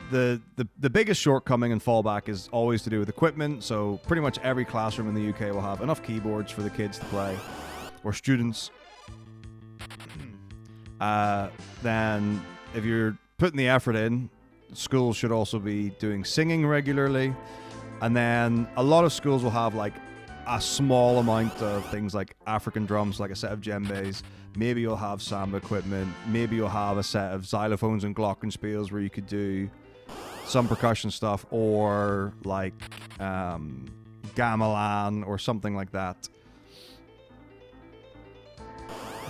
The biggest shortcoming and fallback is always to do with equipment, so pretty much every classroom in the UK will have enough keyboards for the kids to play, or students. Then, if you're putting the effort in, schools should also be doing singing regularly, and then a lot of schools will have like a small amount of things like African drums, like a set of djembes. Maybe you'll have samba equipment. Maybe you'll have a set of xylophones and glockenspiels where you could do some percussion stuff, or like gamelan or something like that.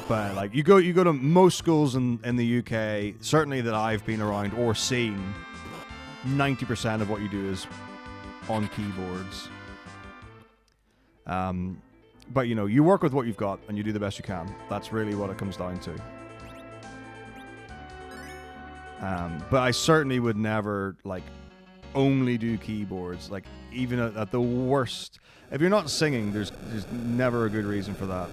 But like you go to most schools in the UK, certainly that I've been around or seen, 90% of what you do is on keyboards. But, you know, you work with what you've got and you do the best you can. That's really what it comes down to. But I certainly would never, like, only do keyboards. Like, even at the worst, if you're not singing, there's never a good reason for that.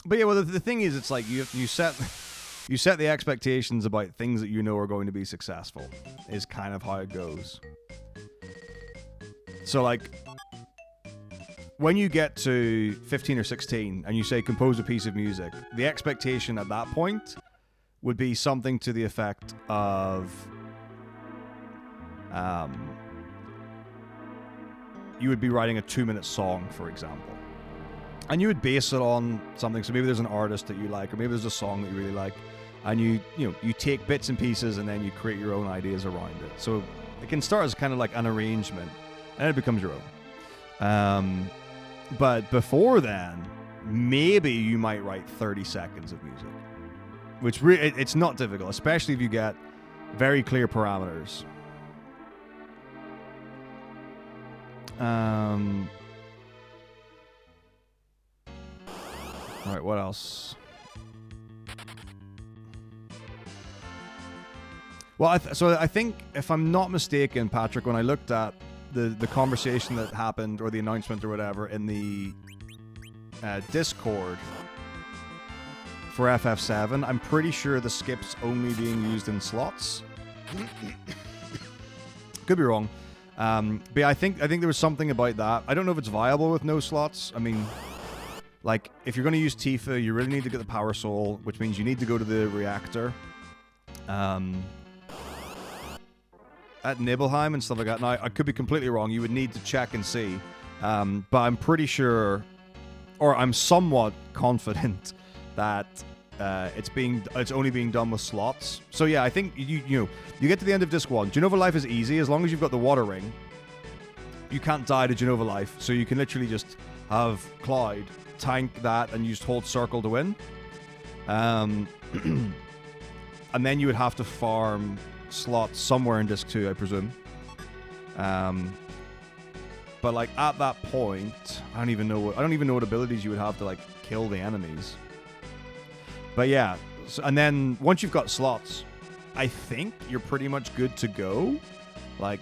But yeah, well, the thing is, it's like you set the expectations about things that you know are going to be successful, is kind of how it goes. So, like, when you get to 15 or 16 and you say compose a piece of music, the expectation at that point would be something to the effect of you would be writing a 2-minute song, for example. And you would base it on something. So maybe there's an artist that you like, or maybe there's a song that you really like, and you take bits and pieces and then you create your own ideas around it. So it can start as kind of like an arrangement, and then it becomes your own. But before then, maybe you might write 30 seconds of music, which it's not difficult, especially if you get very clear parameters. All right, what else? Well, so I think, if I'm not mistaken, Patrick, when I looked at the conversation that happened, or the announcement or whatever, in the Discord for FF7, I'm pretty sure the skip's only being used in slots. Could be wrong. But yeah, I think there was something about that. I don't know if it's viable with no slots. I mean, like, if you're going to use Tifa, you really need to get the Power Soul, which means you need to go to the reactor. At Nibelheim and stuff like that. Now, I could be completely wrong. You would need to check and see. But I'm pretty sure, or I'm somewhat confident that it's only being done with slots. So yeah, I think you get to the end of Disc 1. Genova Life is easy. As long as you've got the Water Ring, you can't die to Genova Life. So you can literally just have Cloud tank that and you just hold circle to win. And then you would have to farm slots somewhere in Disc 2, I presume. But like at that point, I don't even know what abilities you would have to like kill the enemies. But yeah, and then once you've got slots, I think you're pretty much good to go. Like,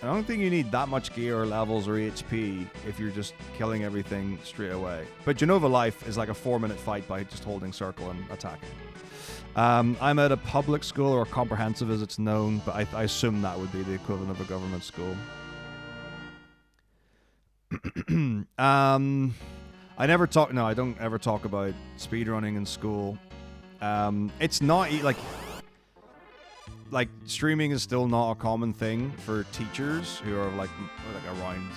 I don't think you need that much gear or levels or HP if you're just killing everything straight away. But Genova Life is like a 4-minute fight by just holding circle and attacking. I'm at a public school, or comprehensive as it's known, but I assume that would be the equivalent of a government school. I don't ever talk about speedrunning in school. It's not like streaming is still not a common thing for teachers who are like around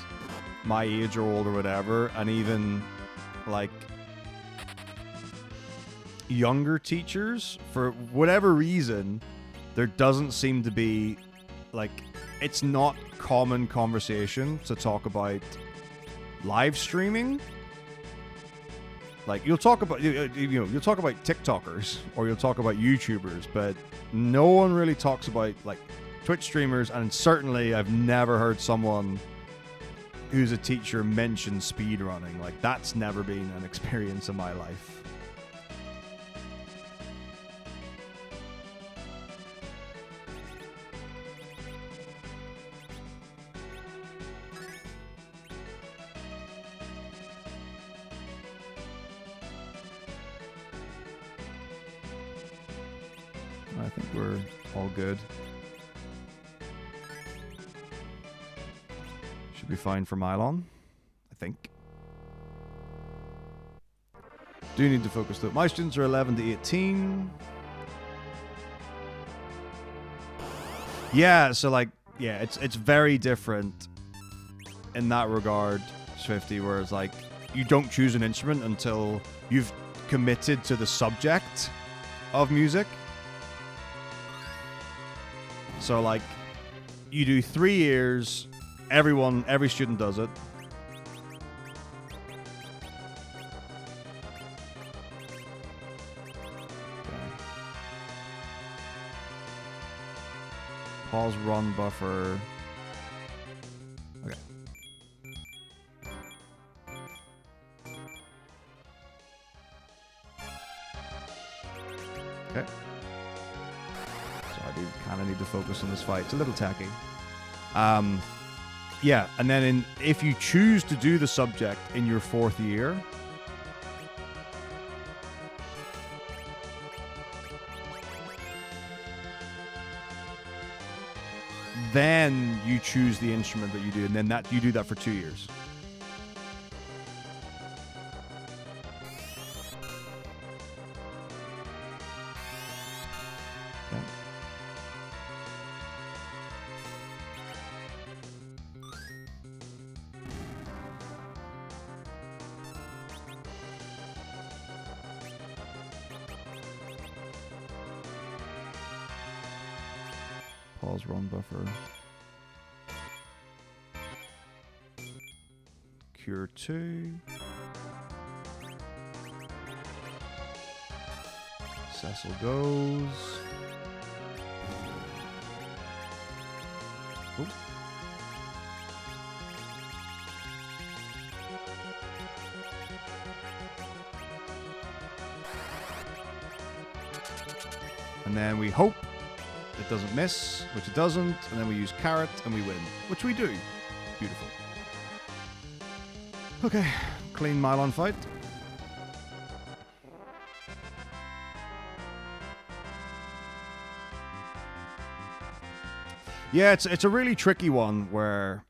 my age or old or whatever, and even like younger teachers, for whatever reason, there doesn't seem to be like, it's not common conversation to talk about live streaming. Like, you'll talk about you'll talk about TikTokers or you'll talk about YouTubers, but no one really talks about like Twitch streamers, and certainly I've never heard someone who's a teacher mention speedrunning. Like, that's never been an experience in my life. I think we're all good. Should be fine for Mylon, I think. Do need to focus though. My students are 11 to 18. Yeah, so like, yeah, it's very different in that regard, Swifty, whereas like, you don't choose an instrument until you've committed to the subject of music. So like, you do 3 years, every student does it. Okay. Pause, run, buffer. Okay. Okay. I do kind of need to focus on this fight. It's a little tacky. Yeah, and then if you choose to do the subject in your 4th year, then you choose the instrument that you do, and then you do that for 2 years. Pause, run, buffer. Cure 2. Cecil goes. Ooh. And then we hope it doesn't miss, which it doesn't, and then we use carrot and we win, which we do. Beautiful. Okay, clean Mylon fight. Yeah, it's a really tricky one where,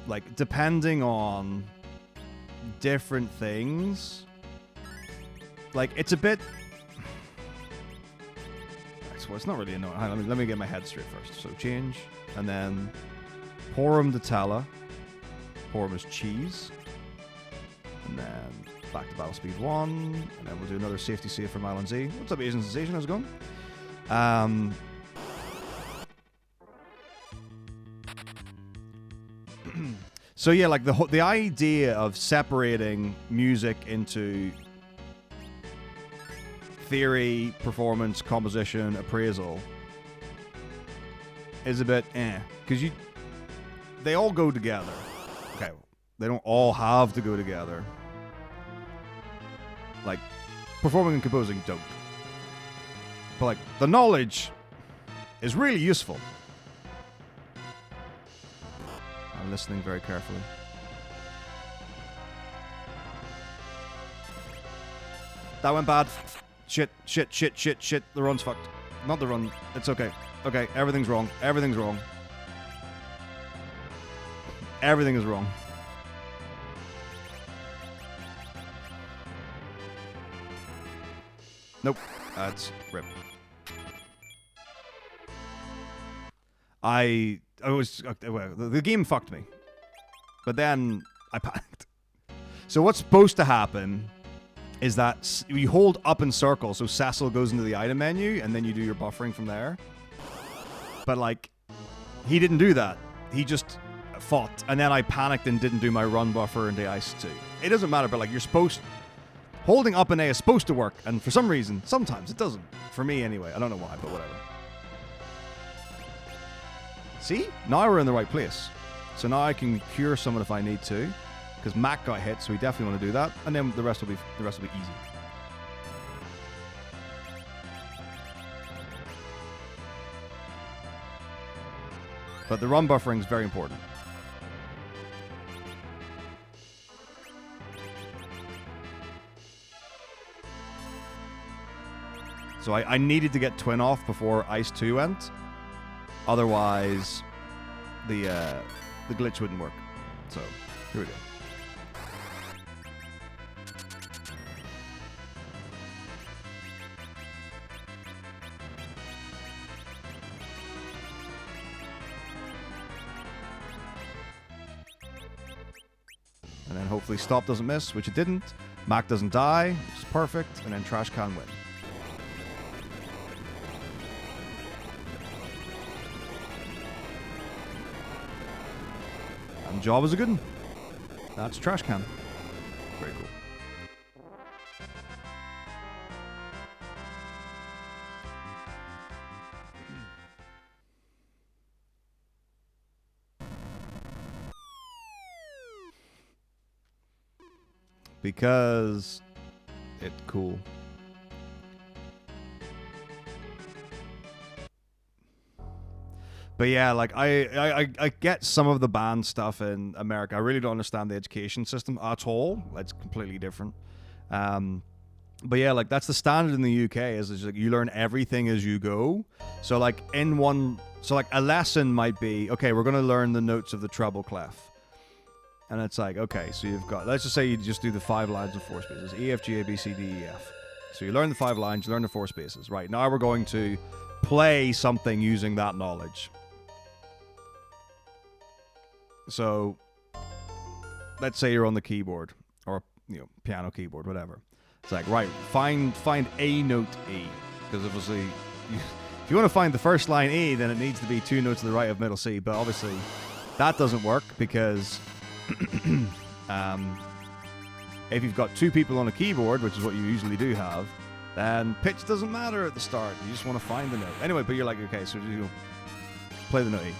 like, depending on different things, like, it's a bit... Well, it's not really annoying. Hang on, let me get my head straight first. So change, and then Porum de Tala. Porum is cheese. And then back to battle speed 1. And then we'll do another safety save for Mylon Z. What's up, Asian Sensation? How's it going? So yeah, like the idea of separating music into theory, performance, composition, appraisal is a bit because they all go together. Okay, they don't all have to go together. Like, performing and composing don't. But like, the knowledge is really useful. I'm listening very carefully. That went bad. Shit. The run's fucked. Not the run. It's okay. Okay, everything's wrong. Everything's wrong. Everything is wrong. Nope. That's rip. I was... well, the game fucked me. But then I panicked. So what's supposed to happen is that you hold up in circle, so Cecil goes into the item menu, and then you do your buffering from there. But, like, he didn't do that. He just fought, and then I panicked and didn't do my run buffer into Ice 2. It doesn't matter, but, like, you're supposed... Holding up in A is supposed to work, and for some reason, sometimes it doesn't. For me, anyway. I don't know why, but whatever. See? Now we're in the right place. So now I can cure someone if I need to. Because Mac got hit, so we definitely want to do that, and then the rest will be easy. But the run buffering is very important. So I needed to get Twin off before Ice 2 went, otherwise the glitch wouldn't work. So here we go. And then hopefully stop doesn't miss, which it didn't. Mac doesn't die, which is perfect. And then Trash Can win. And job is a good one. That's Trash Can. Very cool. Because it's cool. But yeah, like I get some of the band stuff in America. I really don't understand the education system at all. It's completely different. But yeah, like that's the standard in the UK is like you learn everything as you go. So like a lesson might be, okay, we're gonna learn the notes of the treble clef. And it's like, okay, so you've got, let's just say you just do the 5 lines of 4 spaces. E, F, G, A, B, C, D, E, F. So you learn the 5 lines, you learn the 4 spaces. Right, now we're going to play something using that knowledge. So, let's say you're on the keyboard, or, you know, piano keyboard, whatever. It's like, right, find A note E. Because obviously, if you want to find the first line E, then it needs to be 2 notes to the right of middle C. But obviously, that doesn't work because... if you've got 2 people on a keyboard, which is what you usually do have, then pitch doesn't matter at the start. You just want to find the note. Anyway, but you're like, okay, so you play the note E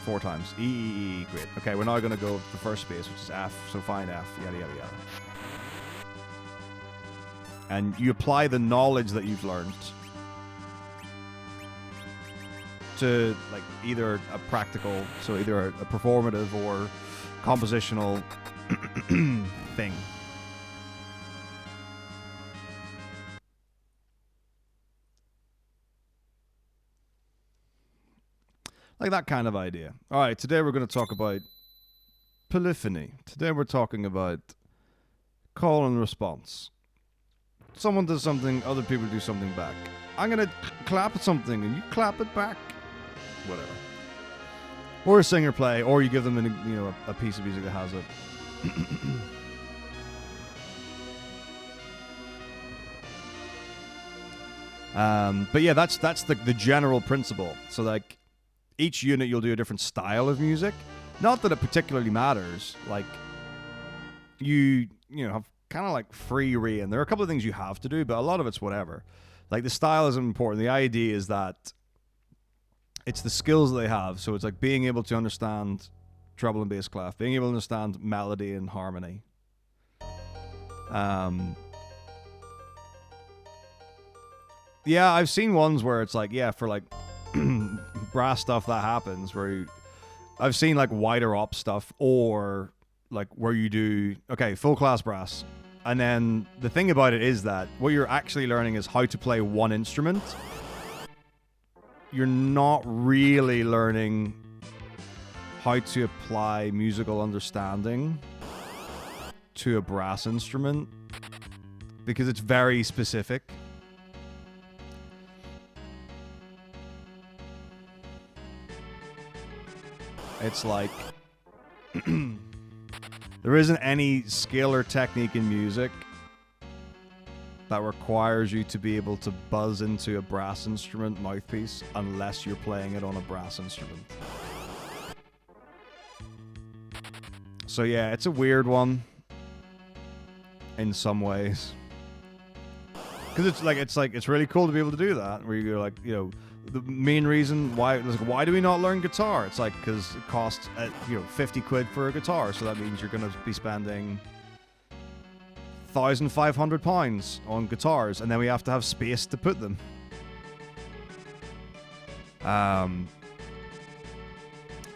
4 times. E, E, E, great. Okay, we're now going to go to the first space, which is F, so find F, yada, yada, yada. And you apply the knowledge that you've learned to, like, either a practical, so either a performative or compositional thing. Like that kind of idea. All right, today we're going to talk about polyphony. Today we're talking about call and response. Someone does something, other people do something back. I'm going to clap at something and you clap it back. Whatever. Or a singer play, or you give them a piece of music that has it. But yeah, that's the general principle. So like each unit you'll do a different style of music. Not that it particularly matters. Like you have kind of like free reign. There are a couple of things you have to do, but a lot of it's whatever. Like the style isn't important. The idea is that it's the skills that they have. So it's like being able to understand treble and bass clef, being able to understand melody and harmony. Yeah, I've seen ones where it's like, yeah, for like brass stuff that happens where I've seen like wider op stuff, or like where you do, okay, full class brass. And then the thing about it is that what you're actually learning is how to play one instrument. You're not really learning how to apply musical understanding to a brass instrument, because it's very specific. It's like there isn't any skill or technique in music that requires you to be able to buzz into a brass instrument mouthpiece unless you're playing it on a brass instrument. So yeah, it's a weird one in some ways. Because it's really cool to be able to do that, where you go like, you know, the main reason why do we not learn guitar? It's like, because it costs 50 quid for a guitar, so that means you're going to be spending £1,500 on guitars, and then we have to have space to put them.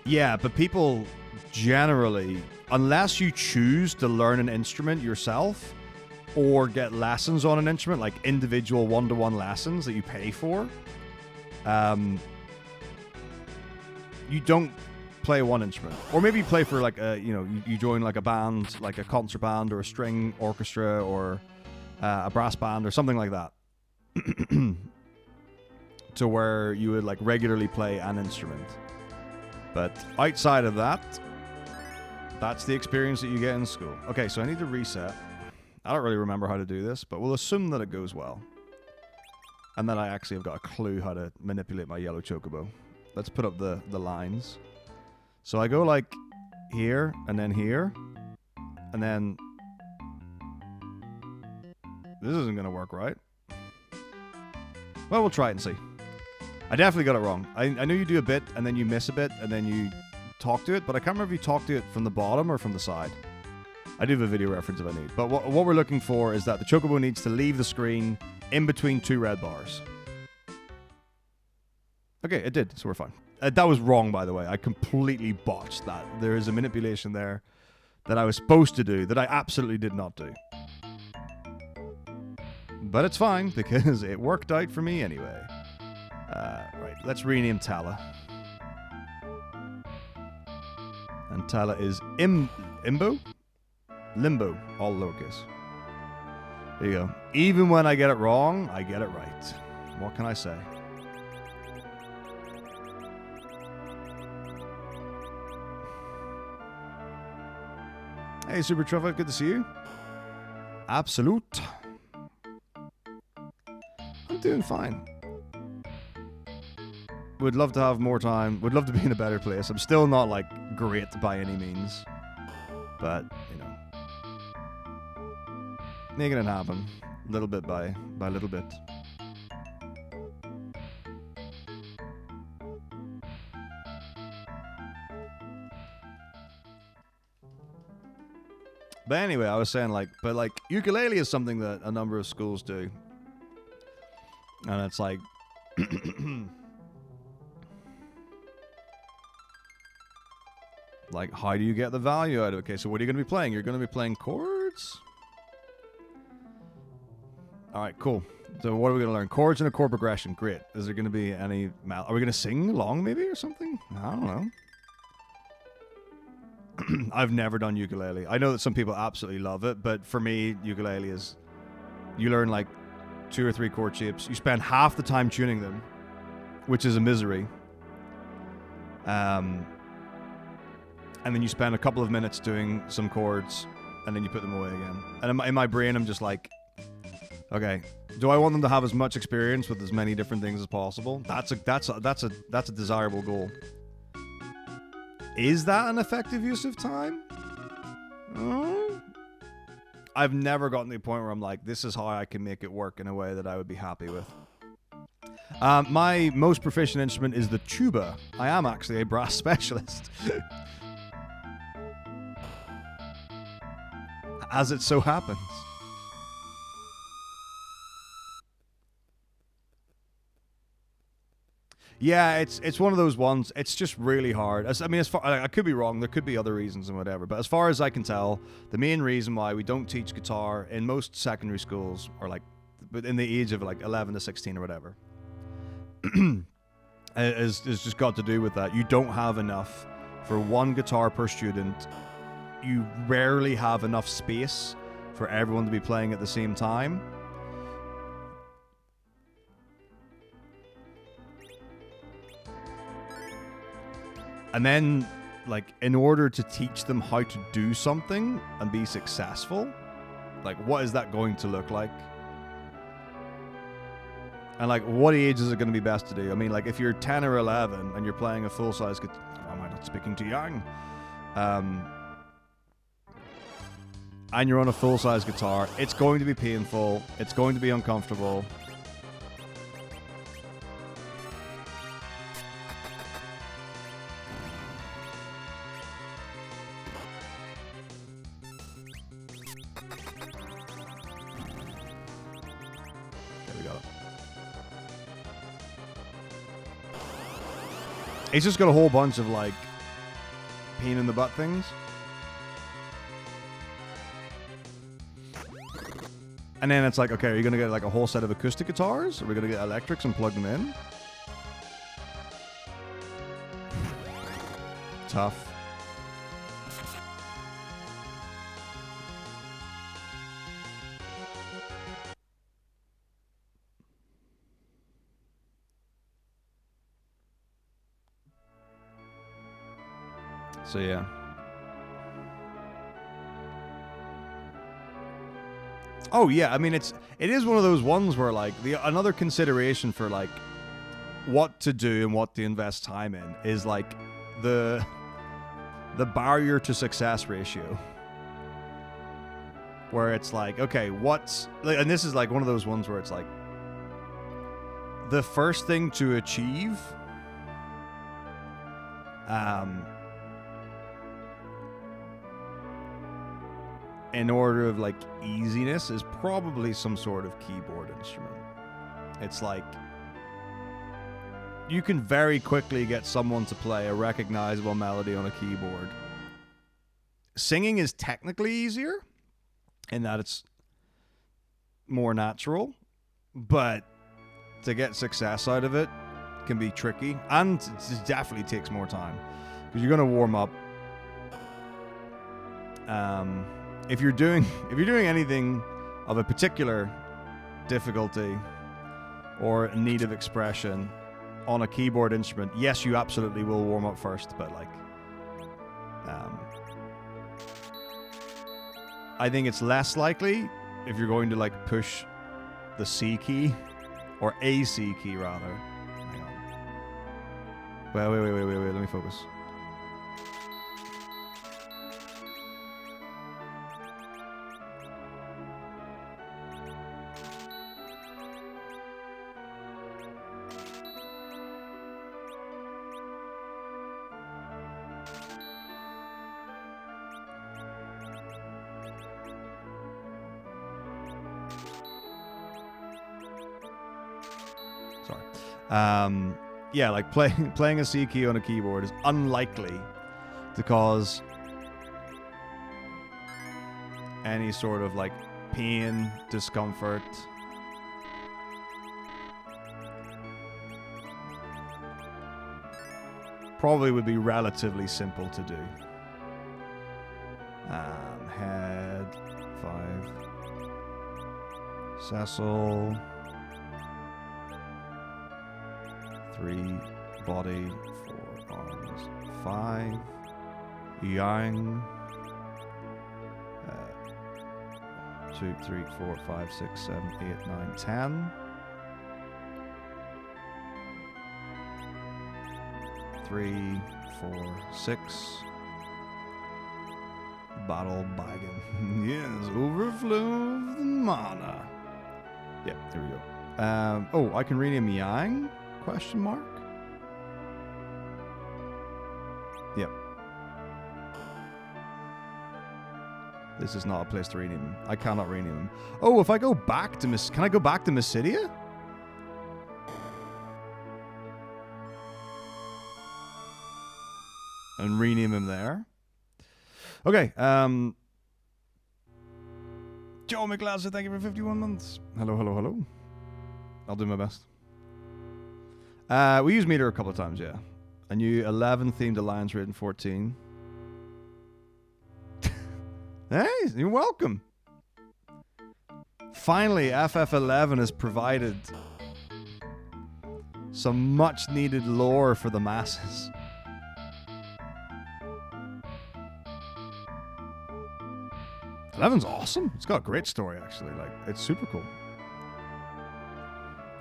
Yeah, but people generally, unless you choose to learn an instrument yourself or get lessons on an instrument, like individual one-to-one lessons that you pay for, you don't play one instrument. Or maybe you play for like you join like a band, like a concert band or a string orchestra or a brass band or something like that, to where you would like regularly play an instrument. But outside of that, that's the experience that you get in school. Okay, so I need to reset. I don't really remember how to do this, but we'll assume that it goes well. And that I actually have got a clue how to manipulate my yellow chocobo. Let's put up the lines. So I go like here, and then here, and then this isn't going to work, right? Well, we'll try it and see. I definitely got it wrong. I knew you do a bit, and then you miss a bit, and then you talk to it, but I can't remember if you talk to it from the bottom or from the side. I do have a video reference if I need. But what we're looking for is that the chocobo needs to leave the screen in between two red bars. Okay, it did, so we're fine. That was wrong, by the way. I completely botched that. There is a manipulation there that I was supposed to do that I absolutely did not do. But it's fine, because it worked out for me anyway. Right, let's rename Tala. And Tala is Imbo? Limbo, all lowercase. There you go. Even when I get it wrong, I get it right. What can I say? Hey, Super Truffle, good to see you. Absolute. I'm doing fine. Would love to have more time. Would love to be in a better place. I'm still not, like, great by any means. But, you know. Making it happen. Little bit by little bit. But anyway, I was saying, like, ukulele is something that a number of schools do. And it's like... like, how do you get the value out of it? Okay, so what are you going to be playing? You're going to be playing chords? Alright, cool. So what are we going to learn? Chords and a chord progression. Great. Is there going to be any... Are we going to sing along, maybe, or something? I don't know. I've never done ukulele. I know that some people absolutely love it, but for me, ukulele is... You learn, like, 2 or 3 chord shapes. You spend half the time tuning them, which is a misery. And then you spend a couple of minutes doing some chords, and then you put them away again. And in my brain, I'm just like... Okay, do I want them to have as much experience with as many different things as possible? That's a desirable goal. Is that an effective use of time? I've never gotten to the point where I'm like, this is how I can make it work in a way that I would be happy with. My most proficient instrument is the tuba. I am actually a brass specialist. As it so happens. Yeah, it's one of those ones. It's just really hard. I mean, as far I could be wrong. There could be other reasons and whatever. But as far as I can tell, the main reason why we don't teach guitar in most secondary schools, or like, but in the age of like 11 to 16 or whatever, is just got to do with that. You don't have enough for one guitar per student. You rarely have enough space for everyone to be playing at the same time. And then, like, in order to teach them how to do something and be successful, like, what is that going to look like? And, like, what age is it going to be best to do? I mean, like, if you're 10 or 11 and you're playing a full-size guitar... Am I not speaking too young? And you're on a full-size guitar, it's going to be painful. It's going to be uncomfortable. It's just got a whole bunch of, like, pain in the butt things. And then it's like, okay, are you going to get, like, a whole set of acoustic guitars? Are we going to get electrics and plug them in? Tough. So yeah. Oh yeah, I mean it is one of those ones where like another consideration for like what to do and what to invest time in is like the barrier to success ratio. Where it's like, okay, what's like, and this is like one of those ones where it's like the first thing to achieve in order of like easiness is probably some sort of keyboard instrument. It's like you can very quickly get someone to play a recognizable melody on a keyboard. Singing is technically easier in that it's more natural, but to get success out of it can be tricky, and it definitely takes more time because you're going to warm up. If you're doing anything of a particular difficulty or need of expression on a keyboard instrument, yes, you absolutely will warm up first, but like, I think it's less likely if you're going to like push the C key or a C key rather. Hang on. Wait, let me focus. Yeah, like playing a C key on a keyboard is unlikely to cause any sort of like pain, discomfort. Probably would be relatively simple to do. Head 5, Cecil 3, body 4, arms 5, Yang 2, 3, 4, 5, 6, 7, 8, 9, 10. 3, 4, 6. Battle Baggin. Yes, overflow of the mana. Yeah, there we go. Oh, I can rename Yang? Question mark? Yep. This is not a place to rename him. I cannot rename him. Oh, if I go back to can I go back to Mysidia? and rename him there. Okay. Joe McLaster, thank you for 51 months. Hello, hello, hello. I'll do my best. We used Meter a couple of times, yeah. A new 11 themed alliance rating 14. Hey, you're welcome. Finally, FF11 has provided some much needed lore for the masses. Eleven's awesome. It's got a great story, actually. Like, it's super cool.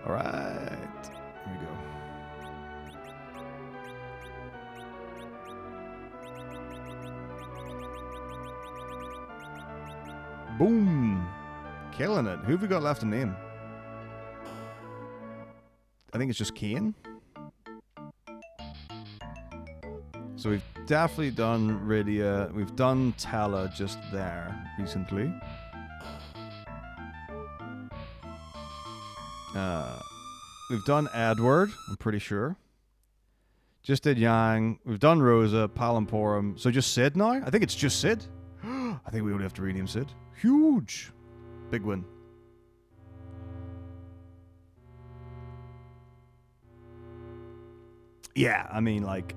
All right, here we go. Boom, killing it. Who have we got left to name? I think it's just Kane. So we've definitely done Rydia. We've done Tella just there recently. We've done Edward, I'm pretty sure. Just did Yang. We've done Rosa, Palamporum. So just Sid now? I think it's just Sid. I think we only have to rename Sid. Huge. Big win. Yeah, I mean, like,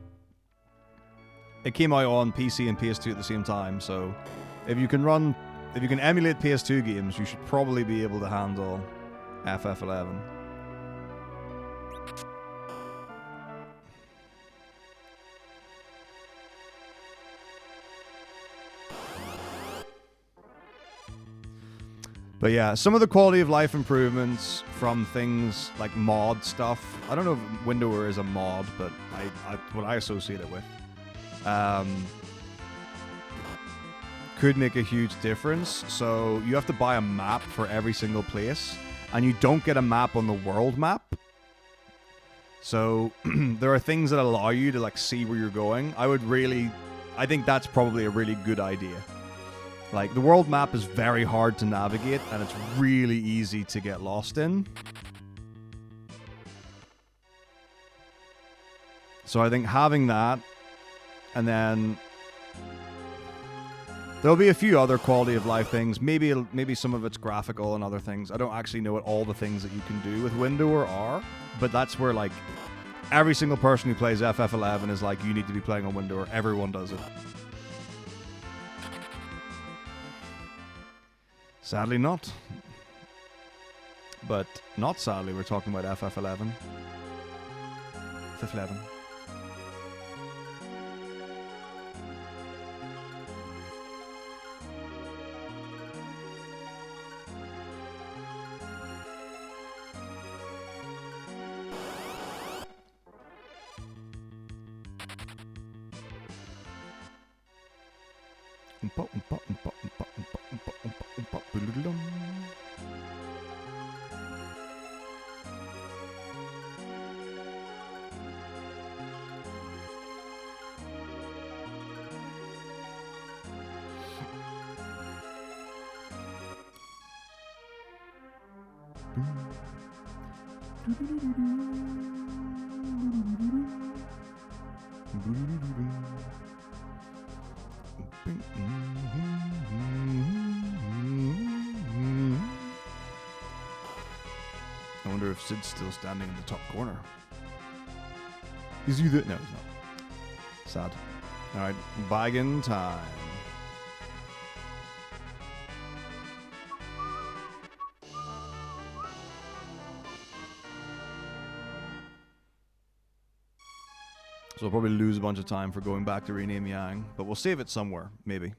it came out on PC and PS2 at the same time, so if you can emulate PS2 games, you should probably be able to handle FF11. But yeah, some of the quality of life improvements from things like mod stuff. I don't know if Windower is a mod, but what I associate it with. Could make a huge difference. So you have to buy a map for every single place, and you don't get a map on the world map. So there are things that allow you to like see where you're going. I think that's probably a really good idea. Like, the world map is very hard to navigate, and it's really easy to get lost in. So I think having that, and then there'll be a few other quality of life things. Maybe some of it's graphical and other things. I don't actually know what all the things that you can do with Windower are, but that's where, like, every single person who plays FF11 is like, you need to be playing on Windower. Everyone does it. Sadly not. But not sadly, we're talking about FF11. FF11. I wonder if Sid's still standing in the top corner. Is he there? No, he's not. Sad. Alright, bagging time. So we'll probably lose a bunch of time for going back to rename Yang, but we'll save it somewhere, maybe.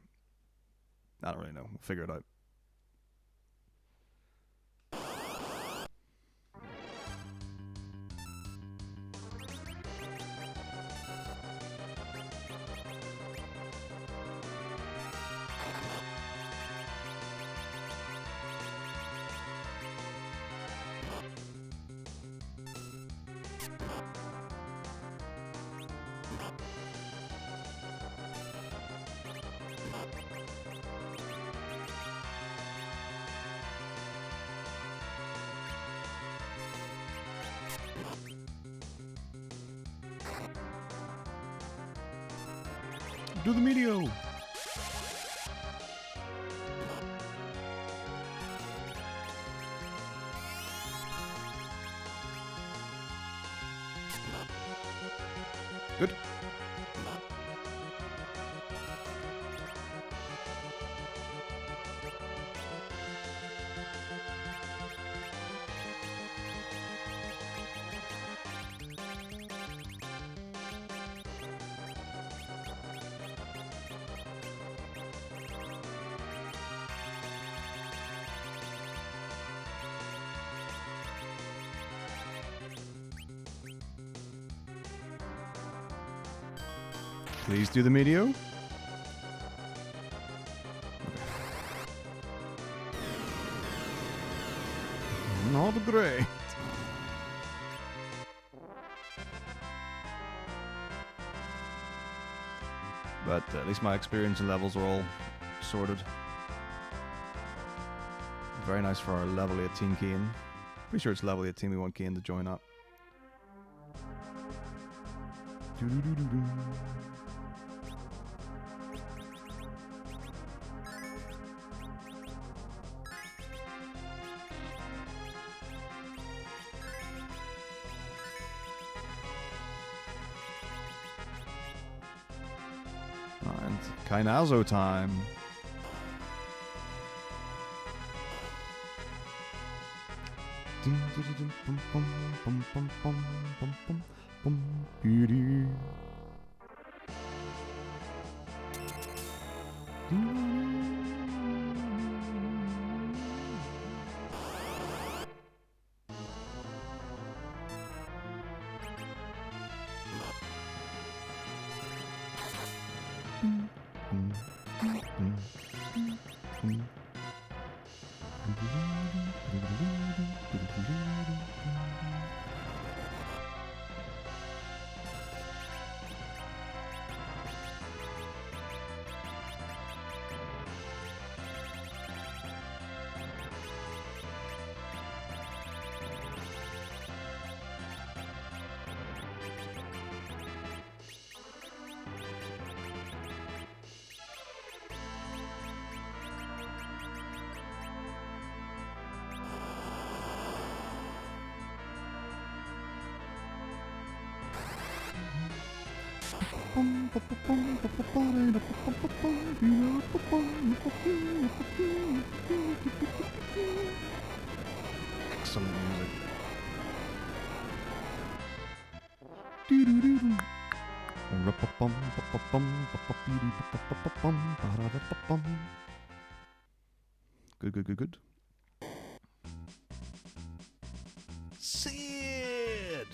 I don't really know. We'll figure it out. Do the medio. Good. Please do the medio. Not great. But at least my experience and levels are all sorted. Very nice for our level 18 Kane. Pretty sure it's level 18 we want Kane to join up. And Kainazo time. Excellent music. Good, good, good, good. Sid!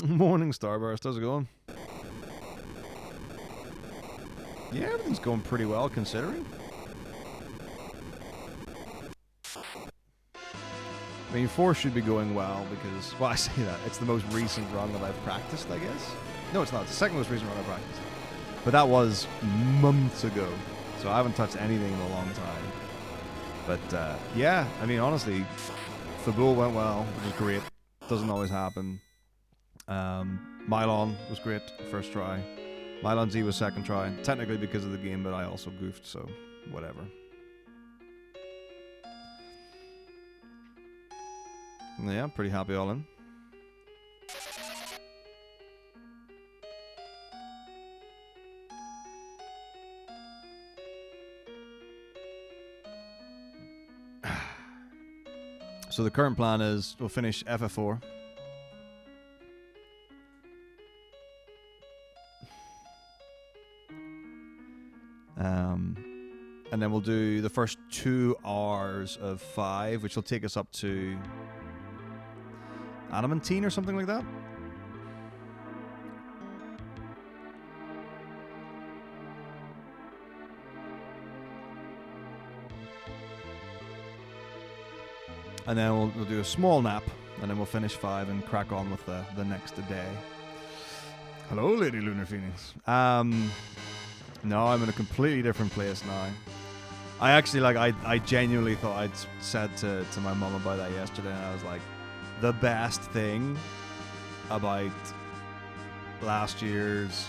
Morning, Starburst. How's it going? Yeah, everything's going pretty well, considering. I mean, 4 should be going well because, well, I say that. It's the most recent run that I've practiced, I guess. No, it's not. It's the second most recent run I've practiced. But that was months ago, so I haven't touched anything in a long time. But, yeah, I mean, honestly, Fabul went well, which is great. Doesn't always happen. Mylon was great, first try. Mylon Z was second try, technically because of the game, but I also goofed, so whatever. Yeah, pretty happy all in. So the current plan is we'll finish FF4. And then we'll do the first 2 hours of 5, which will take us up to Adamantine or something like that. And then we'll do a small nap, and then we'll finish 5 and crack on with the next day. Hello, Lady Lunar Phoenix. No, I'm in a completely different place now. I actually, like, I genuinely thought I'd said to my mum about that yesterday, and I was like, the best thing about last year's,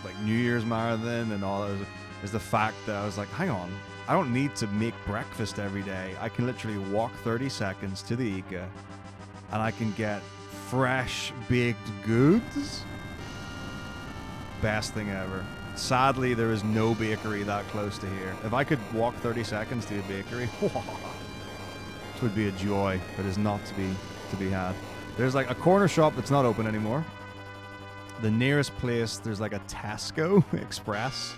like, New Year's marathon and all that is the fact that I was like, hang on, I don't need to make breakfast every day. I can literally walk 30 seconds to the Ica, and I can get fresh baked goods. Best thing ever. Sadly, there is no bakery that close to here. If I could walk 30 seconds to a bakery, it would be a joy, but is not to be had. There's like a corner shop that's not open anymore. The nearest place, there's like a Tesco Express,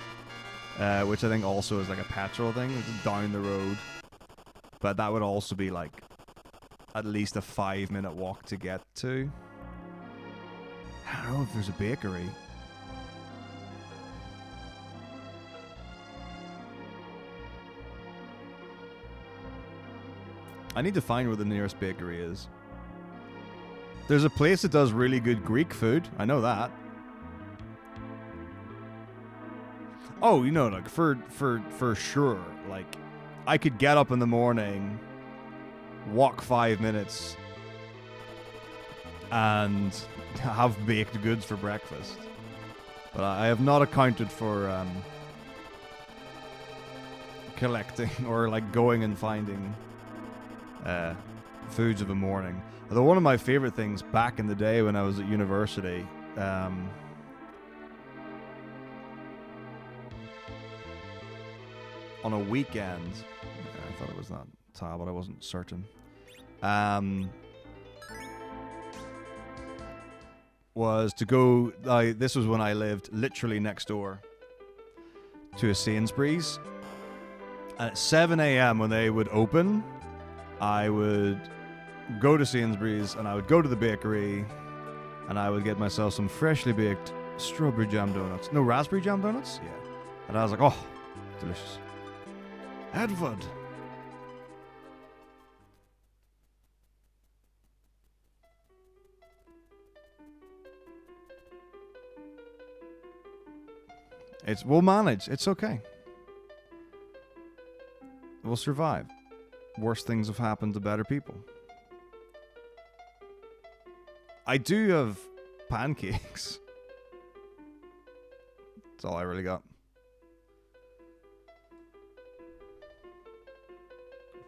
which I think also is like a petrol thing. It's down the road. But that would also be like at least a 5-minute walk to get to. I don't know if there's a bakery. I need to find where the nearest bakery is. There's a place that does really good Greek food. I know that. Oh, you know, like for sure. Like, I could get up in the morning, walk 5 minutes, and have baked goods for breakfast. But I have not accounted for collecting or like going and finding foods of a morning. Although one of my favorite things back in the day when I was at university, on a weekend, I thought it was that tab, but I wasn't certain, was to go, this was when I lived literally next door to a Sainsbury's, and at 7 a.m. when they would open, I would go to Sainsbury's and I would go to the bakery and I would get myself some freshly baked strawberry jam donuts. No, raspberry jam donuts? Yeah. And I was like, oh, delicious. Edward. We'll manage. It's okay. We'll survive. Worse things have happened to better people. I do have pancakes. That's all I really got.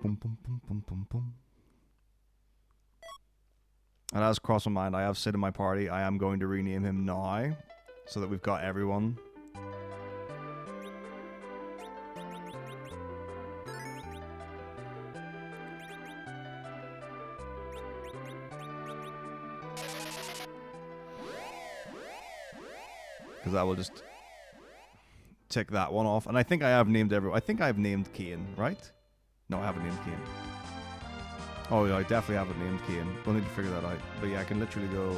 Boom, boom, boom, boom, boom, boom. And as crossed my mind, I have Sid in my party. I am going to rename him now, so that we've got everyone. Because I will just tick that one off. And I think I have named everyone. I think I've named Kane, right? No, I haven't named Kane. Oh, yeah, I definitely haven't named Kane. We'll need to figure that out. But yeah, I can literally go...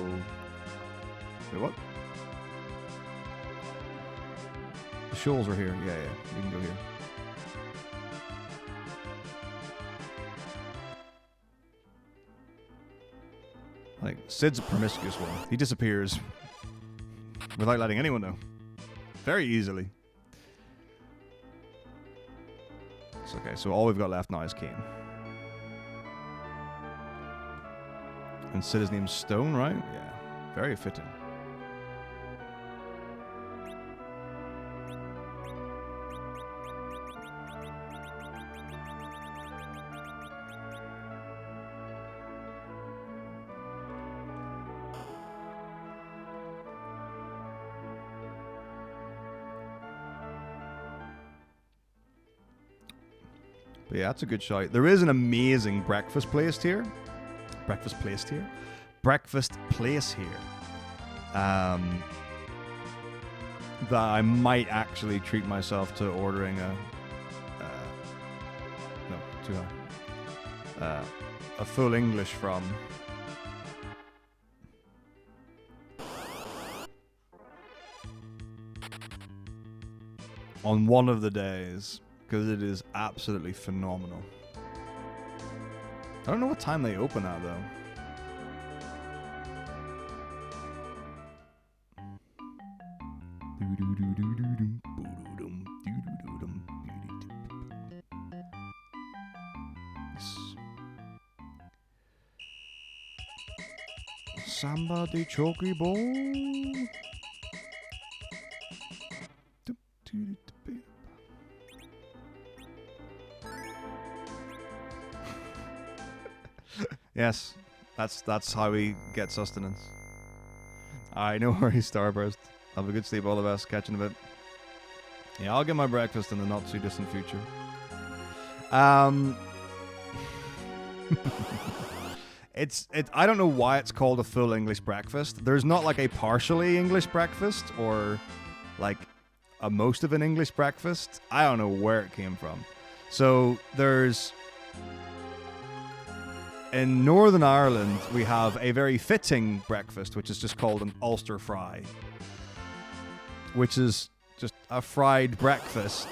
Wait, what? The shoals are here. Yeah, we can go here. Like, Sid's a promiscuous one. He disappears without letting anyone know. Very easily. It's okay, so all we've got left now is Kane. And Sid is named Stone, right? Yeah. Very fitting. But yeah, that's a good shout. There is an amazing breakfast place here. Breakfast place here. That I might actually treat myself to ordering too high. A full English from. On one of the days, because it is absolutely phenomenal. I don't know what time they open at, though. Somebody choky ball. Yes, that's how we get sustenance. Alright, no worries, Starburst. Have a good sleep, all the best. Catch you in a bit. Yeah, I'll get my breakfast in the not too distant future. I don't know why it's called a full English breakfast. There's not like a partially English breakfast or like a most of an English breakfast. I don't know where it came from. So there's in Northern Ireland we have a very fitting breakfast which is just called an Ulster fry, which is just a fried breakfast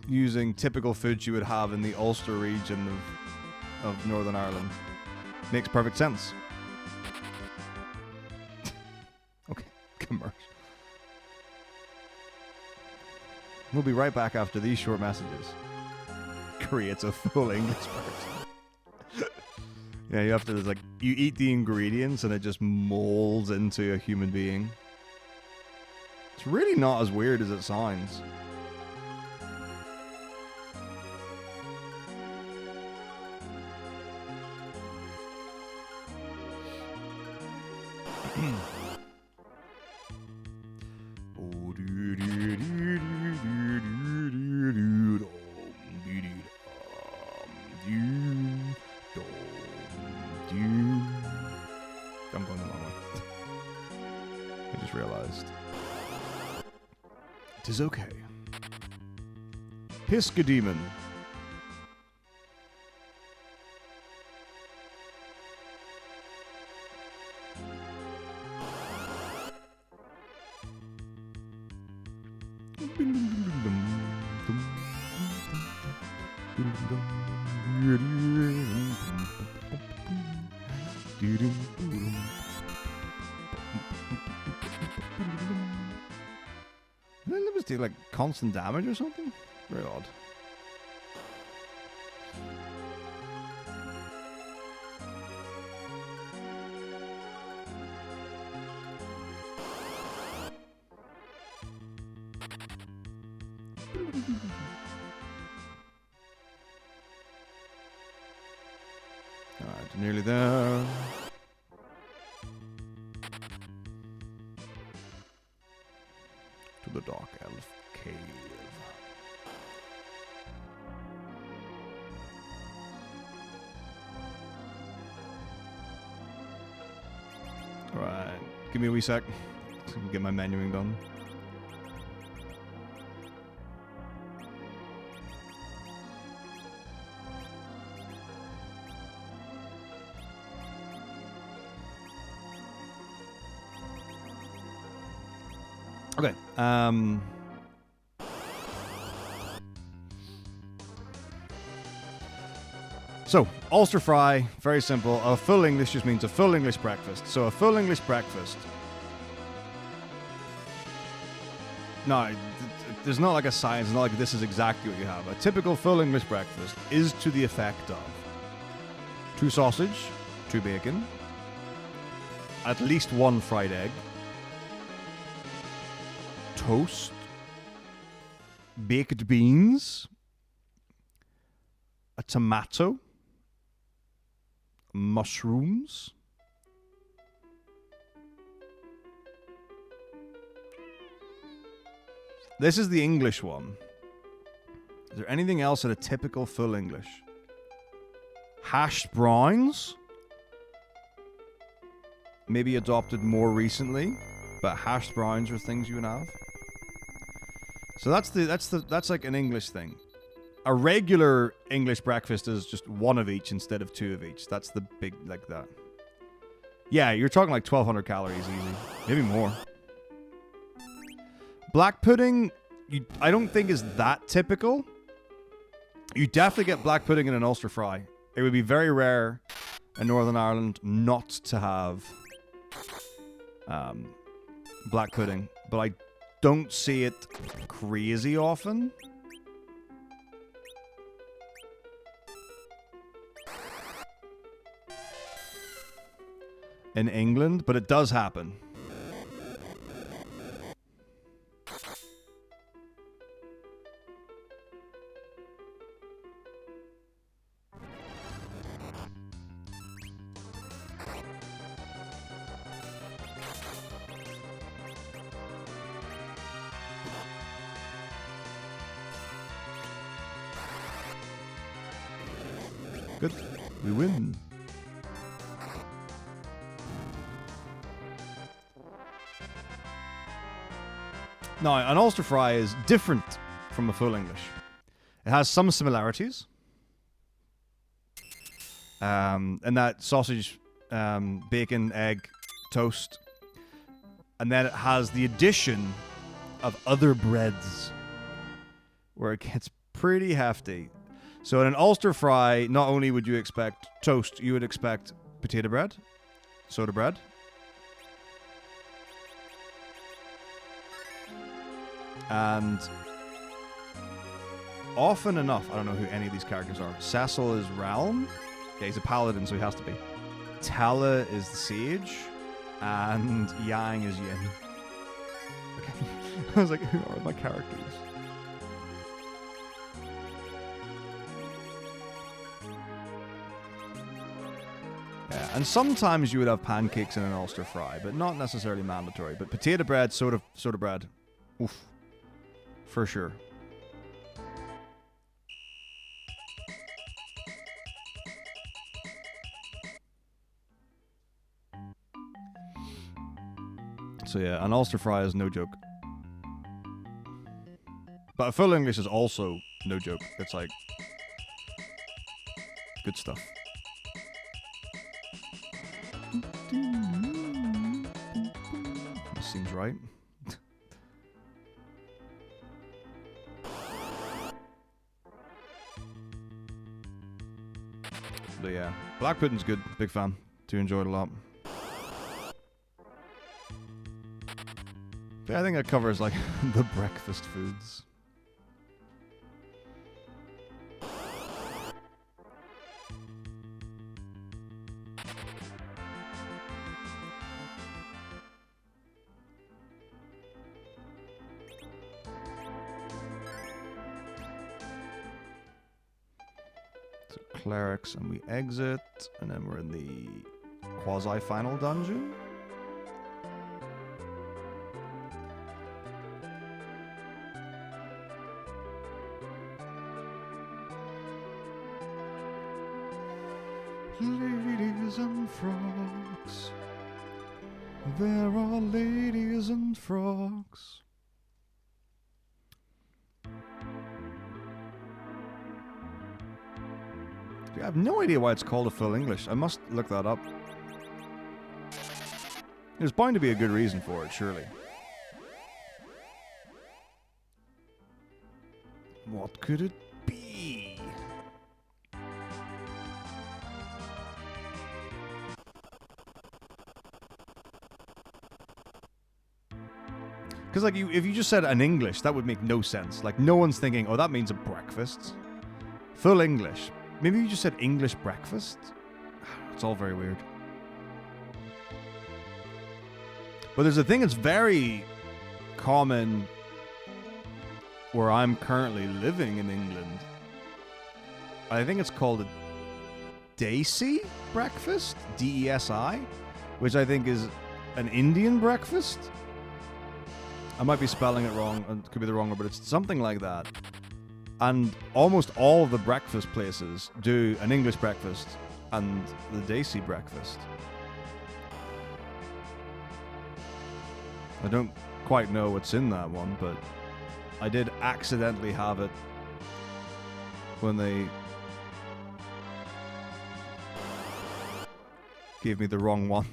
using typical foods you would have in the Ulster region of Northern Ireland. Makes perfect sense. Okay, commercial. We'll be right back after these short messages. Creates a full English person. Yeah, you have to, like, you eat the ingredients and it just molds into a human being. It's really not as weird as it sounds. I'm going the wrong way. I just realized. It is okay. Piscademon. Didn't it do like constant damage or something? Very odd. Alright, nearly there. To the Dark Elf Cave. Alright, give me a wee sec so I can get my menuing done. Okay, so, Ulster fry, very simple. A full English just means a full English breakfast. So a full English breakfast. No, there's not like a science, it's not like this is exactly what you have. A typical full English breakfast is to the effect of 2 sausage, 2 bacon, at least 1 fried egg, toast, baked beans, a tomato, mushrooms, this is the English one. Is there anything else in a typical full English? Hashed browns, maybe adopted more recently, but hashed browns are things you would have. So that's like an English thing. A regular English breakfast is just one of each instead of two of each. That's the big, like that. Yeah, you're talking like 1,200 calories easy. Maybe more. Black pudding, I don't think is that typical. You definitely get black pudding in an Ulster fry. It would be very rare in Northern Ireland not to have black pudding. But I don't see it crazy often. In England, but it does happen. Good. We win. Now, an Ulster fry is different from a full English. It has some similarities. And that sausage, bacon, egg, toast. And then it has the addition of other breads, where it gets pretty hefty. So in an Ulster fry, not only would you expect toast, you would expect potato bread, soda bread, and often enough, I don't know who any of these characters are. Cecil is Realm. Yeah, he's a paladin, so he has to be. Tala is the sage, and Yang is Yin. Okay. I was like, who are my characters? Yeah, and sometimes you would have pancakes in an Ulster fry, but not necessarily mandatory. But potato bread, soda bread, oof, for sure. So yeah, an Ulster fry is no joke. But a full English is also no joke. It's like good stuff. This seems right. But yeah, black pudding's good. Big fan. Do enjoy it a lot. But I think that covers like the breakfast foods. Clerics, and we exit, and then we're in the quasi-final dungeon. Ladies and frogs, there are ladies and frogs. I have no idea why it's called a full English. I must look that up. There's bound to be a good reason for it, surely. What could it be? Because like if you just said an English, that would make no sense. Like no one's thinking, oh, that means a breakfast. Full English. Maybe you just said English breakfast? It's all very weird. But there's a thing that's very common where I'm currently living in England. I think it's called a Desi breakfast? D-E-S-I? Which I think is an Indian breakfast? I might be spelling it wrong, it could be the wrong one, but it's something like that. And almost all of the breakfast places do an English breakfast and the Desi breakfast. I don't quite know what's in that one, but I did accidentally have it when they gave me the wrong one.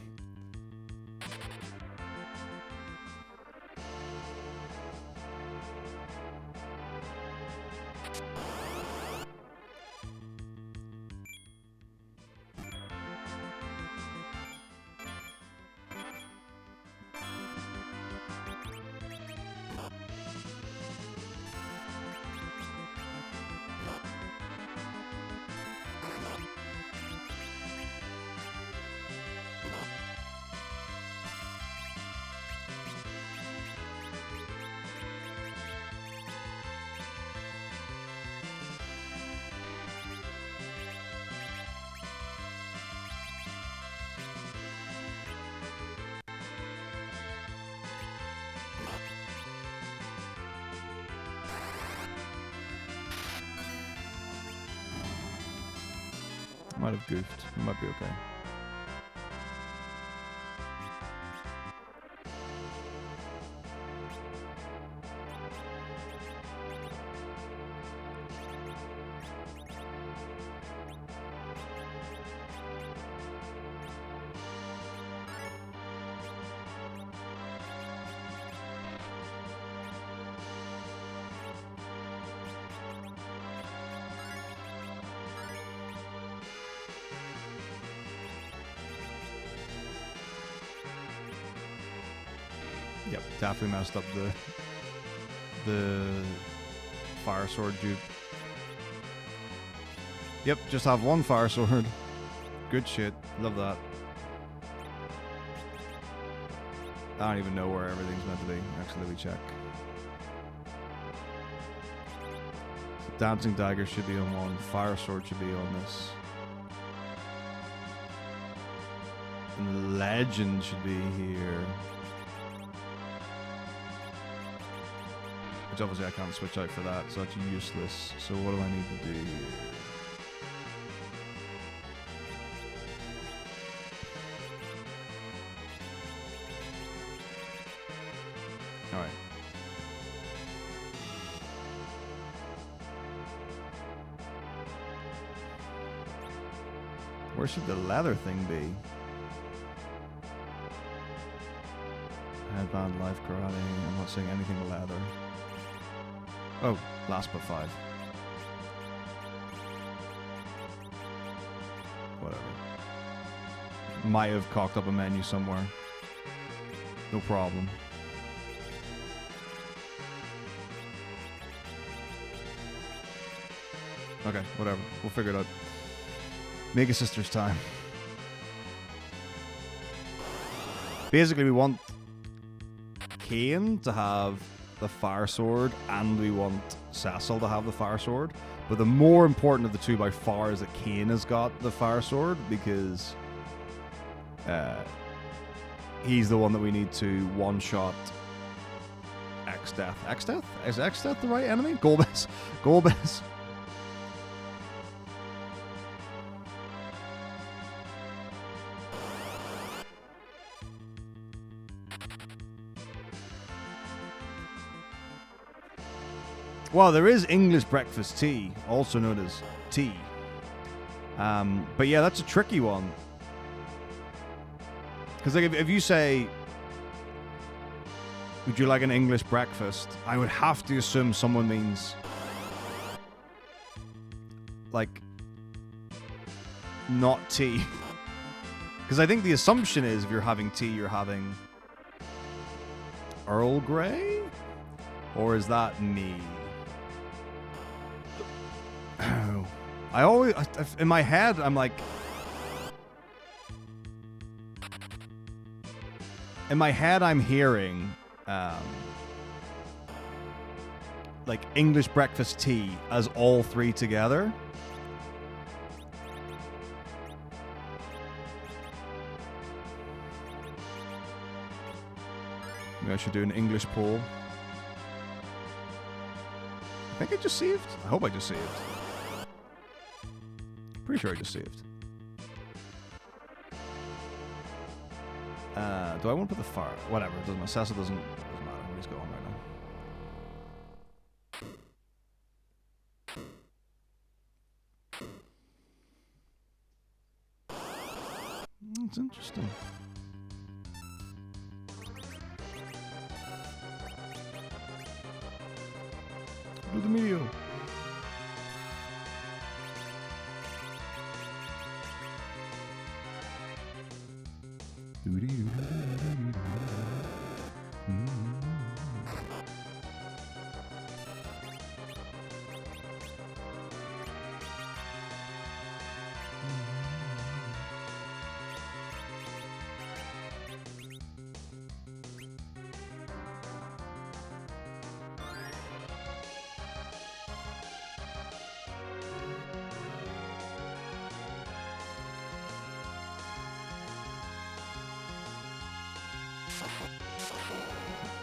Might have goofed. It might be okay. Yep, definitely messed up the fire sword dupe. Yep, just have one fire sword. Good shit. Love that. I don't even know where everything's meant to be. Actually, let me check. So dancing dagger should be on one. Fire sword should be on this. And legend should be here. Which obviously I can't switch out for that, so that's useless. So what do I need to do here? Alright. Where should the leather thing be? Headband, life karate. I'm not saying anything leather. Oh, last but 5. Whatever. Might have cocked up a menu somewhere. No problem. Okay, whatever. We'll figure it out. Mega Sisters time. Basically, we want Kane to have the fire sword, and we want Cecil to have the fire sword. But the more important of the two by far is that Kane has got the fire sword, because he's the one that we need to one-shot X-Death. X-Death? Is X-Death the right enemy? Golbez. Golbez. Well, there is English breakfast tea, also known as tea. But yeah, that's a tricky one. Because like, if you say, would you like an English breakfast? I would have to assume someone means, like, not tea. Because I think the assumption is if you're having tea, you're having Earl Grey? Or is that me? I always, in my head, I'm like, in my head, I'm hearing, like English breakfast tea as all three together. Maybe I should do an English poll. I think I just saved. I hope I just saved. Pretty sure I just saved. Do I want to put the fire? Whatever. It doesn't matter. Sessa doesn't matter. We'll just go on right It's interesting. Do the meteor.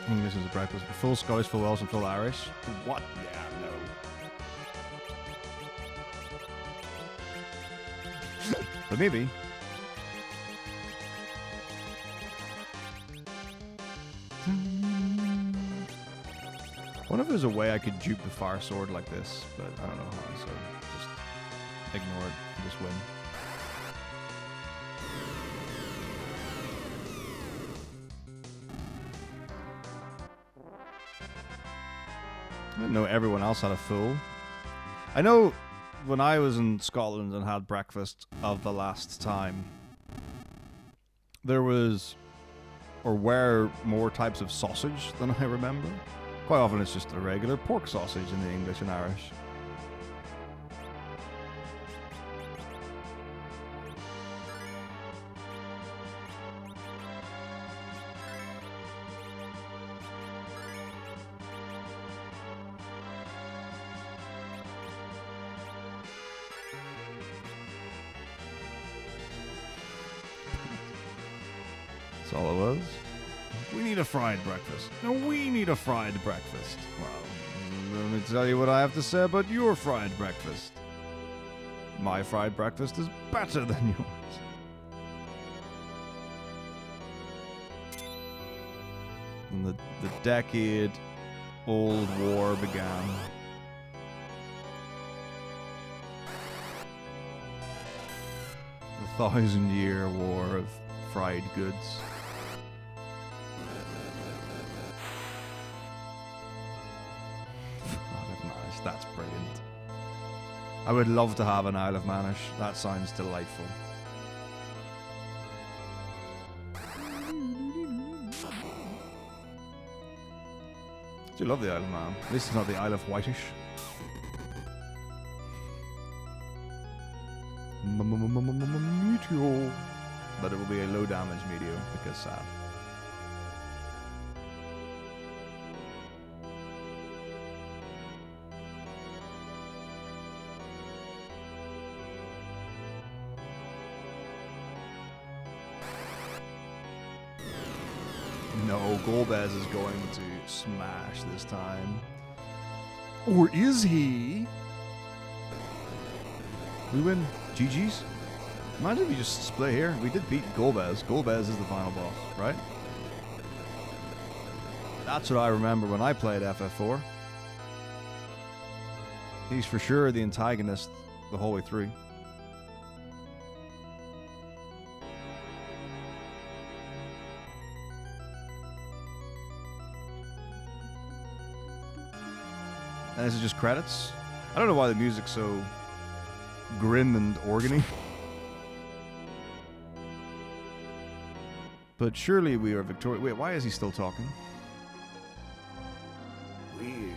English is a breakfast. Full Scottish, full Welsh, and full Irish. What? Yeah, no. But maybe. I wonder if there's a way I could dupe the fire sword like this, but I don't know how, so just ignore it and just win. I didn't know everyone else had a full. I know when I was in Scotland and had breakfast of the last time, there was, or were, more types of sausage than I remember. Quite often it's just a regular pork sausage in the English and Irish. That's all it was. We need a fried breakfast. No, we need a fried breakfast. Well, let me tell you what I have to say about your fried breakfast. My fried breakfast is better than yours. And the decade-old war began. The 1,000-year war of fried goods. Isle of Manish, that's brilliant. I would love to have an Isle of Manish. That sounds delightful. I do love the Isle of Man. At least it's not the Isle of Whitish. Meteor. But it will be a low damage meteor because sad. No, Golbez is going to smash this time. Or is he? We win. GG's. Imagine if we just split here. We did beat Golbez. Golbez is the final boss, right? That's what I remember when I played FF4. He's for sure the antagonist the whole way through. And this is just credits. I don't know why the music's so grim and organy. But surely we are victorious. Wait, why is he still talking? Weird.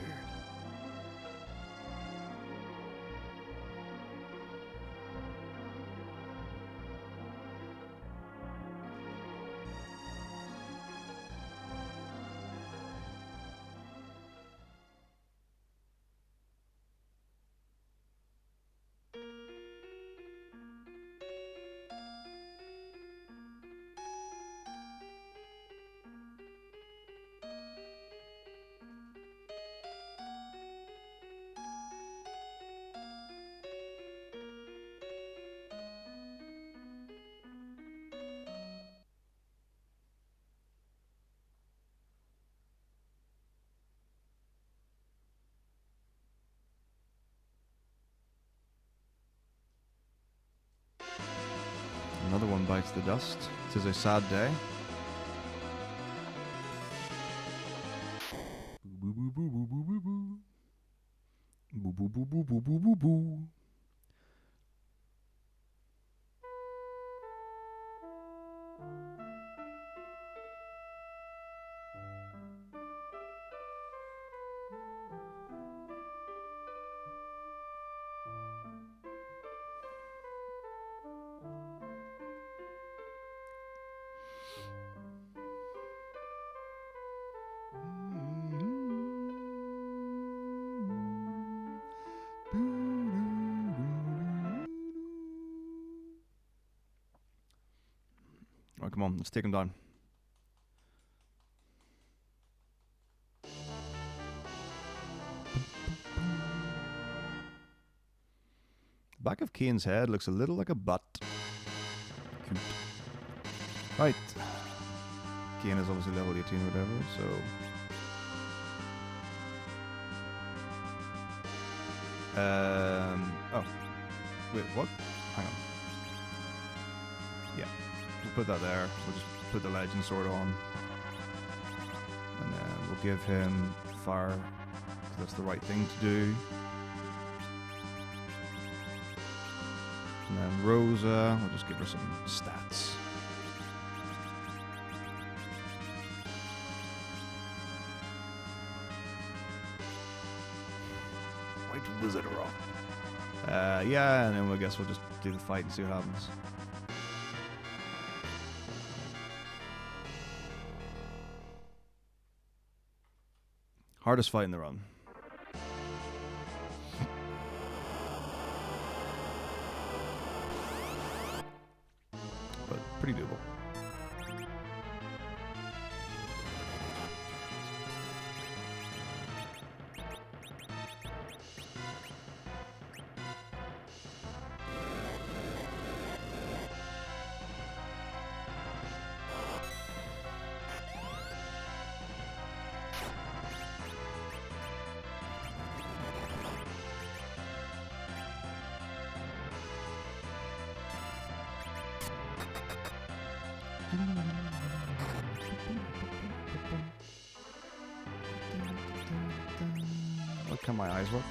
Another one bites the dust. 'Tis a sad day. Boo boo boo boo boo boo boo. Boo boo boo boo boo boo boo boo. Oh, come on, let's take him down. The back of Kane's head looks a little like a butt. Cute. Right. Kane is obviously level 18 or whatever, so... Oh. Wait, what? Hang on. Yeah. We'll put that there. We'll just put the legend sword on. And then we'll give him fire, because that's the right thing to do. And then Rosa, we'll just give her some stats. White Wizard Rock. Yeah, and then I guess we'll just do the fight and see what happens. Hardest fight in the run. But pretty doable. What can my eyes work?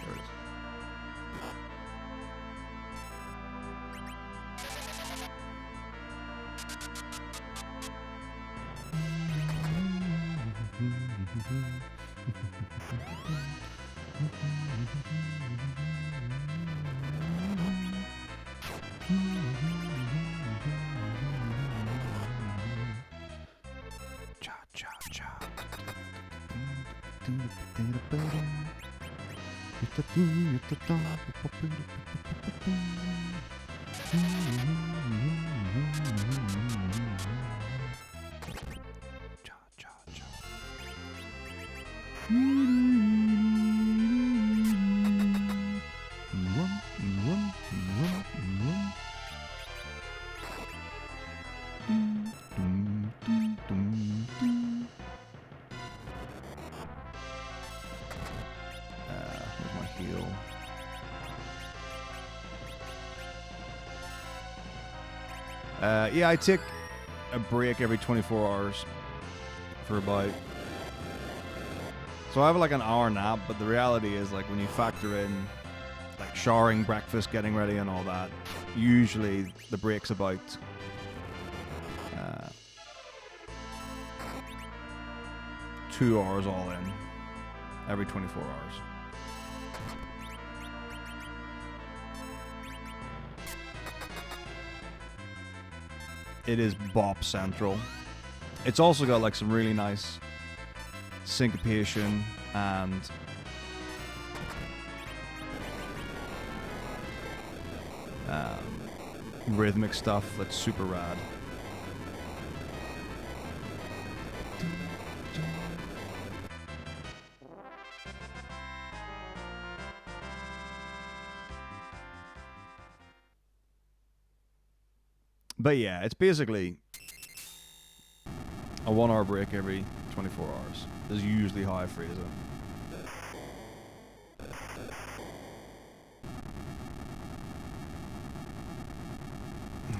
There it is. Yeah, I take a break every 24 hours for about... So I have like an hour nap, but the reality is like when you factor in like showering, breakfast, getting ready and all that, usually the break's about 2 hours all in every 24 hours. It is bop central. It's also got like some really nice syncopation and rhythmic stuff that's super rad. But yeah, it's basically a 1 hour break every 24 hours. This is usually how I phrase it.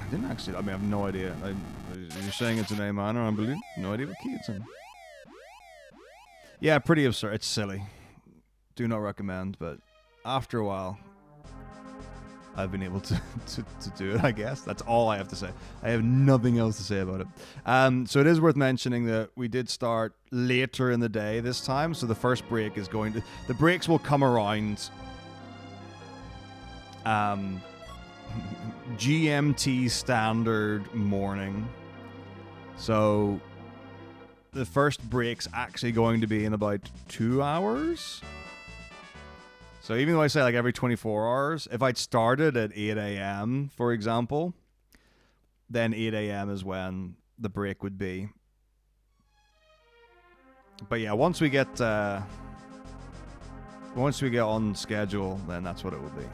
I didn't actually. I mean, I have no idea. You're saying it's an A minor, I believe. No idea what key it's in. Yeah, pretty absurd. It's silly. Do not recommend, but after a while, I've been able to do it, I guess. That's all I have to say. I have nothing else to say about it. So it is worth mentioning that we did start later in the day this time. So the first break is going to... The breaks will come around... GMT standard morning. So the first break's actually going to be in about 2 hours. So even though I say like every 24 hours, if I'd started at 8 a.m., for example, then 8 a.m. is when the break would be. But yeah, once we get on schedule, then that's what it will be.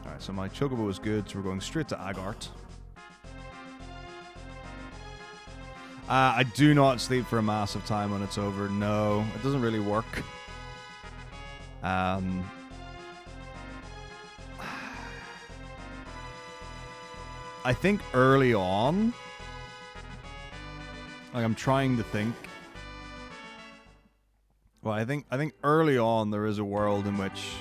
Alright, so my Chocobo is good, so we're going straight to Agart. I do not sleep for a massive time when it's over. No, it doesn't really work. I think early on, like I'm trying to think. Well, I think early on there is a world in which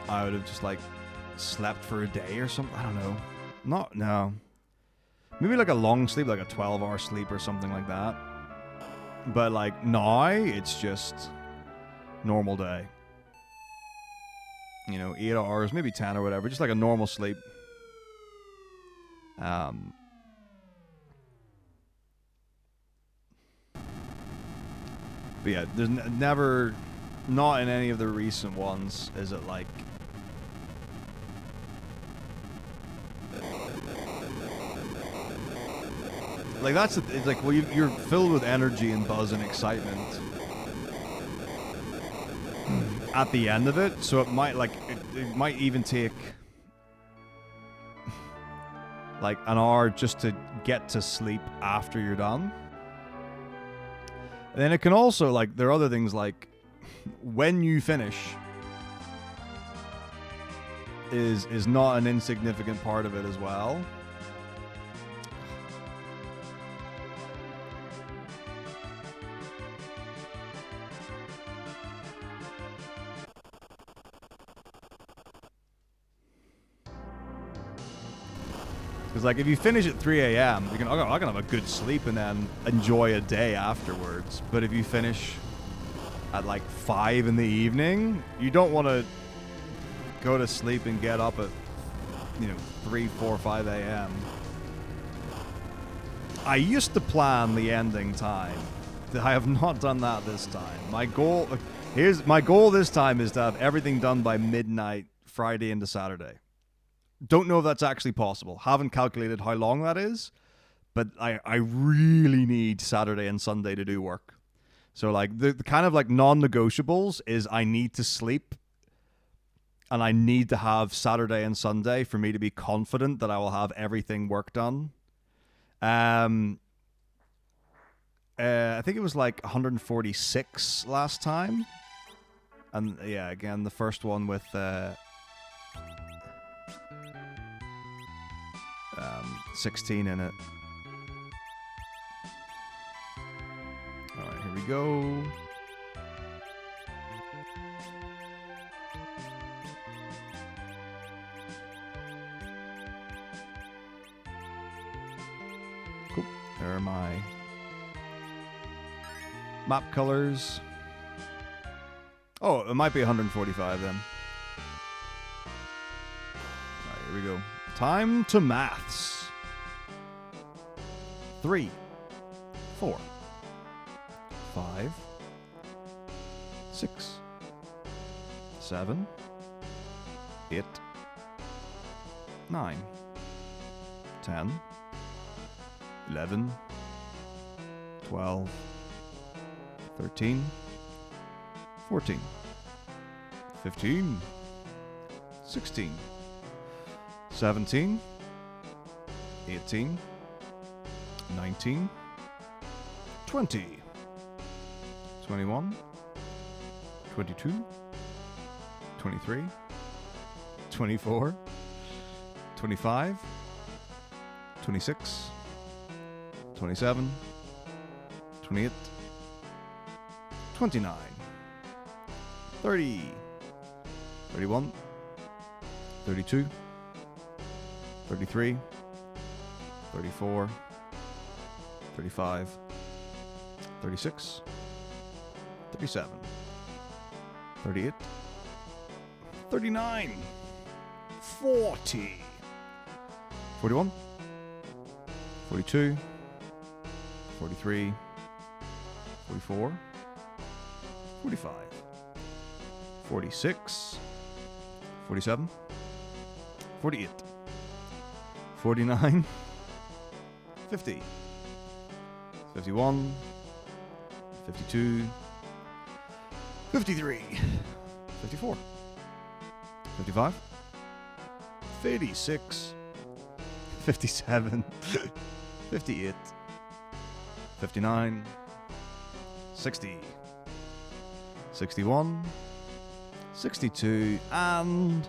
I would have just like slept for a day or something. I don't know. No. Maybe like a long sleep, like a 12-hour sleep or something like that. But like now, it's just normal day. You know, 8 hours, maybe 10 or whatever, just like a normal sleep. But yeah, there's never, not in any of the recent ones, is it like... Like that's, it's like, well, you're filled with energy and buzz and excitement at the end of it, so it might like, it might even take like an hour just to get to sleep after you're done. And then it can also, like, there are other things like when you finish is not an insignificant part of it as well. Because, like, if you finish at 3 a.m., you can, I can have a good sleep and then enjoy a day afterwards. But if you finish at, like, 5 in the evening, you don't want to go to sleep and get up at, you know, 3, 4, 5 a.m. I used to plan the ending time. I have not done that this time. My goal this time is to have everything done by midnight, Friday into Saturday. Don't know if that's actually possible. Haven't calculated how long that is, but I really need Saturday and Sunday to do work. So like the kind of like non-negotiables is I need to sleep and I need to have Saturday and Sunday for me to be confident that I will have everything work done. I think it was like 146 last time. And yeah, again, the first one with 16 in it. Alright, here we go. Cool. There are my map colors. Oh, it might be 145 then. Alright, here we go. Time to maths. 3, 4, 5, 6, 7, 8, 9, 10, 11, 12, 13, 14, 15, 16, 17, 18, 19, 20, 21, 22, 23, 24, 25, 26, 27, 28, 29, 30, 31, 32, 33, 34, 35, 36, 37, 38, 39, 40, 41, 42, 43, 44, 45, 46, 47, 48, 49, 50, 51, 52, 53, 54, 55, 56, 57, 58, 59, 60, 61, 62, and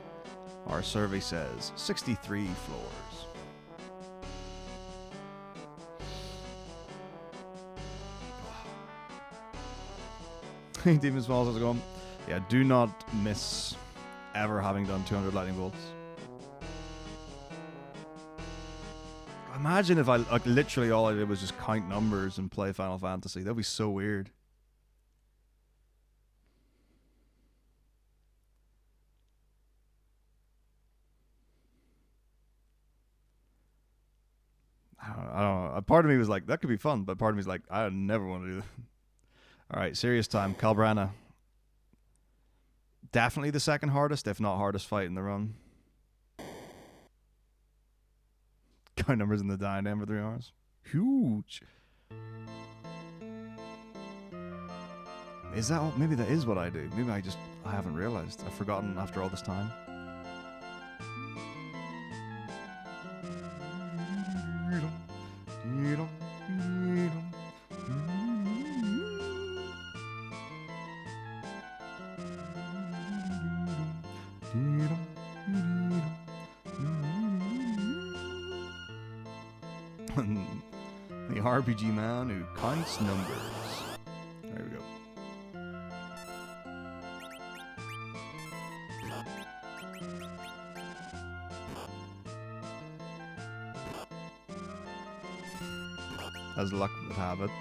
our survey says 63 floors. Hey, Demon's Falls, how's it going? Yeah, do not miss ever having done 200 lightning bolts. Imagine if I, like, literally all I did was just count numbers and play Final Fantasy. That'd be so weird. I don't know. A part of me was like, that could be fun, but part of me is like, I never want to do that. All right, serious time. Calbrana. Definitely the second hardest, if not hardest fight in the run. Count numbers in the dying end for 3 hours. Huge. Is that, maybe that is what I do. Maybe I haven't realized. I've forgotten after all this time. The RPG man who counts numbers. There we go. As luck would have it.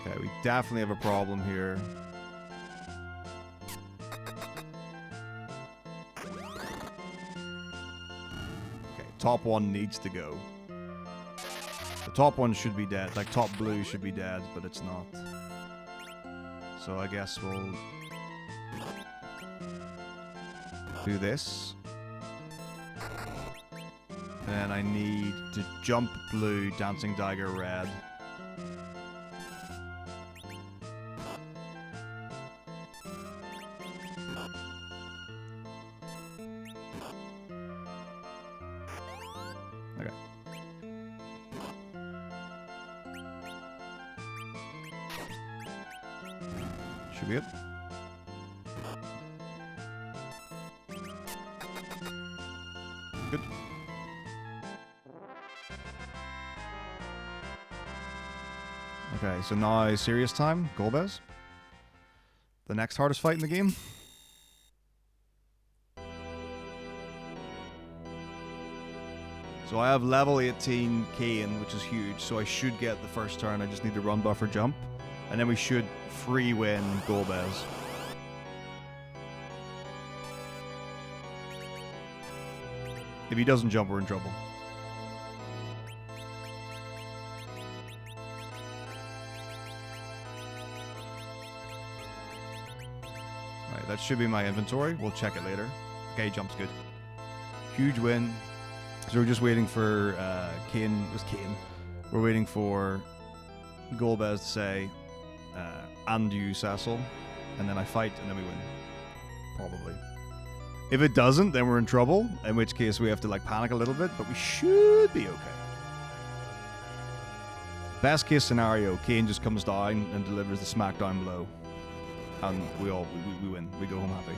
Okay, we definitely have a problem here. Okay, top one needs to go. The top one should be dead. Like, top blue should be dead, but it's not. So I guess we'll do this. Then I need to jump blue, dancing dagger red. Should be it. Good. Okay, so now serious time. Golbez. The next hardest fight in the game. So I have level 18 Kane, which is huge, so I should get the first turn. I just need to run buffer jump. And then we should free win Golbez. If he doesn't jump, we're in trouble. Right, that should be my inventory. We'll check it later. Okay, jumps good. Huge win. So we're just waiting for Kane. It was Kane. We're waiting for Golbez to say, and you, Cecil. And then I fight, and then we win. Probably. If it doesn't, then we're in trouble. In which case we have to like panic a little bit, but we should be okay. Best case scenario, Kane just comes down and delivers the smackdown blow. And we win. We go home happy.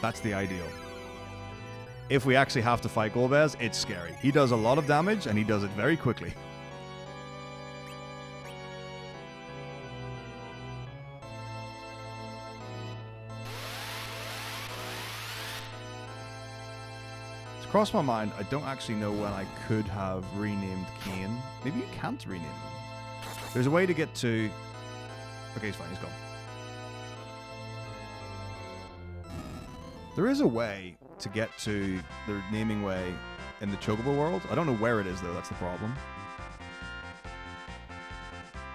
That's the ideal. If we actually have to fight Golbez, it's scary. He does a lot of damage, and he does it very quickly. It's crossed my mind. I don't actually know when I could have renamed Kane. Maybe you can't rename him. There's a way to get to... Okay, he's fine. He's gone. There is a way to get to the naming way in the Chocobo world. I don't know where it is, though. That's the problem.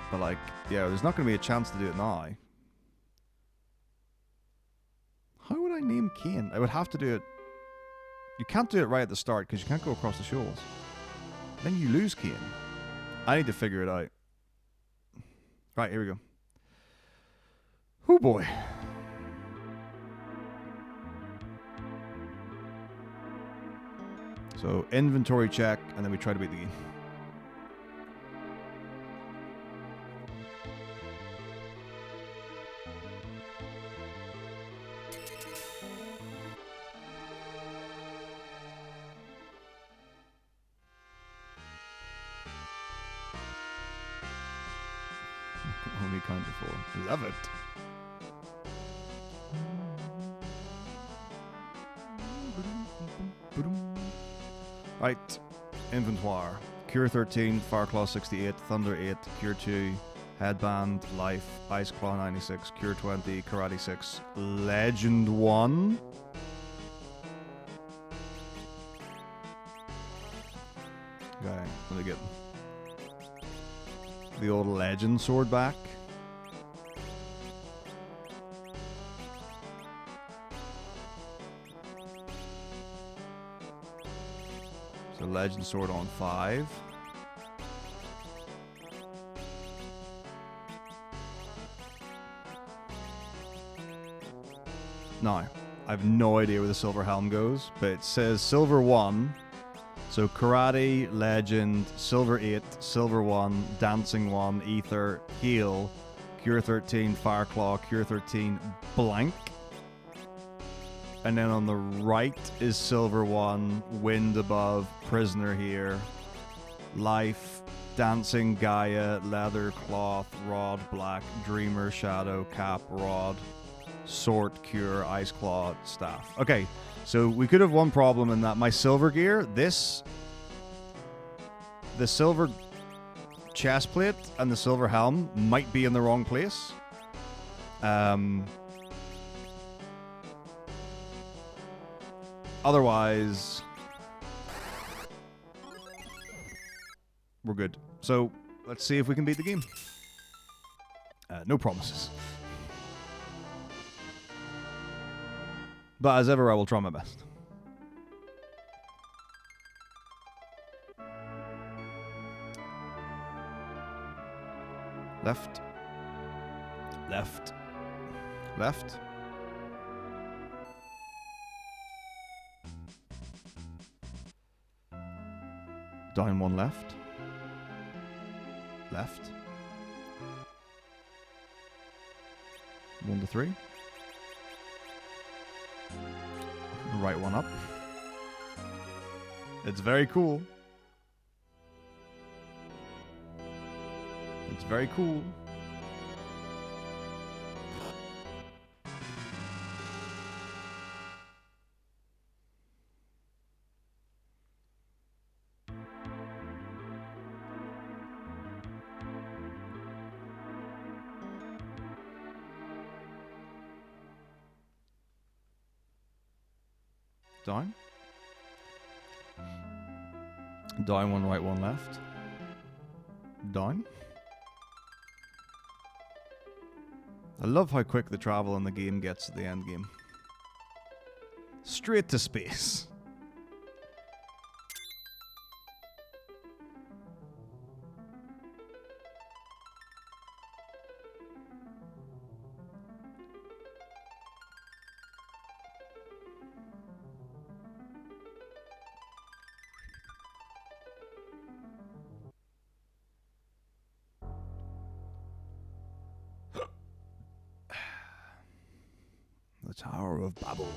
But, like, yeah, there's not going to be a chance to do it now. How would I name Kane? I would have to do it... You can't do it right at the start, because you can't go across the shoals. Then you lose Kane. I need to figure it out. Right, here we go. Oh boy. So, inventory check, and then we try to beat the game. Only kind of four. Love it. Right, inventoire. Cure 13, Fireclaw 68, Thunder 8, Cure 2, Headband, Life, Ice Claw 96, Cure 20, Karate 6, Legend 1. Okay, let me get the old Legend sword back. So Legend Sword on 5. Now, I have no idea where the Silver Helm goes, but it says Silver 1. So Karate, Legend, Silver 8, Silver 1, Dancing 1, Ether, Heal, Cure 13, Fireclaw, Cure 13, Blank. And then on the right is Silver 1, Wind above, Prisoner here, Life, Dancing, Gaia, Leather, Cloth, Rod, Black, Dreamer, Shadow, Cap, Rod, Sword, Cure, Ice Claw, Staff. Okay, so we could have one problem in that my silver gear, the silver chest plate and the silver helm might be in the wrong place. Otherwise, we're good. So, let's see if we can beat the game. No promises. But as ever, I will try my best. Left. Left. Left. Down 1 left. Left. 1 to 3. Right 1 up. It's very cool. It's very cool. Down. Down, one right, one left. Down. I love how quick the travel in the game gets at the end game. Straight to space. The Tower of Babel.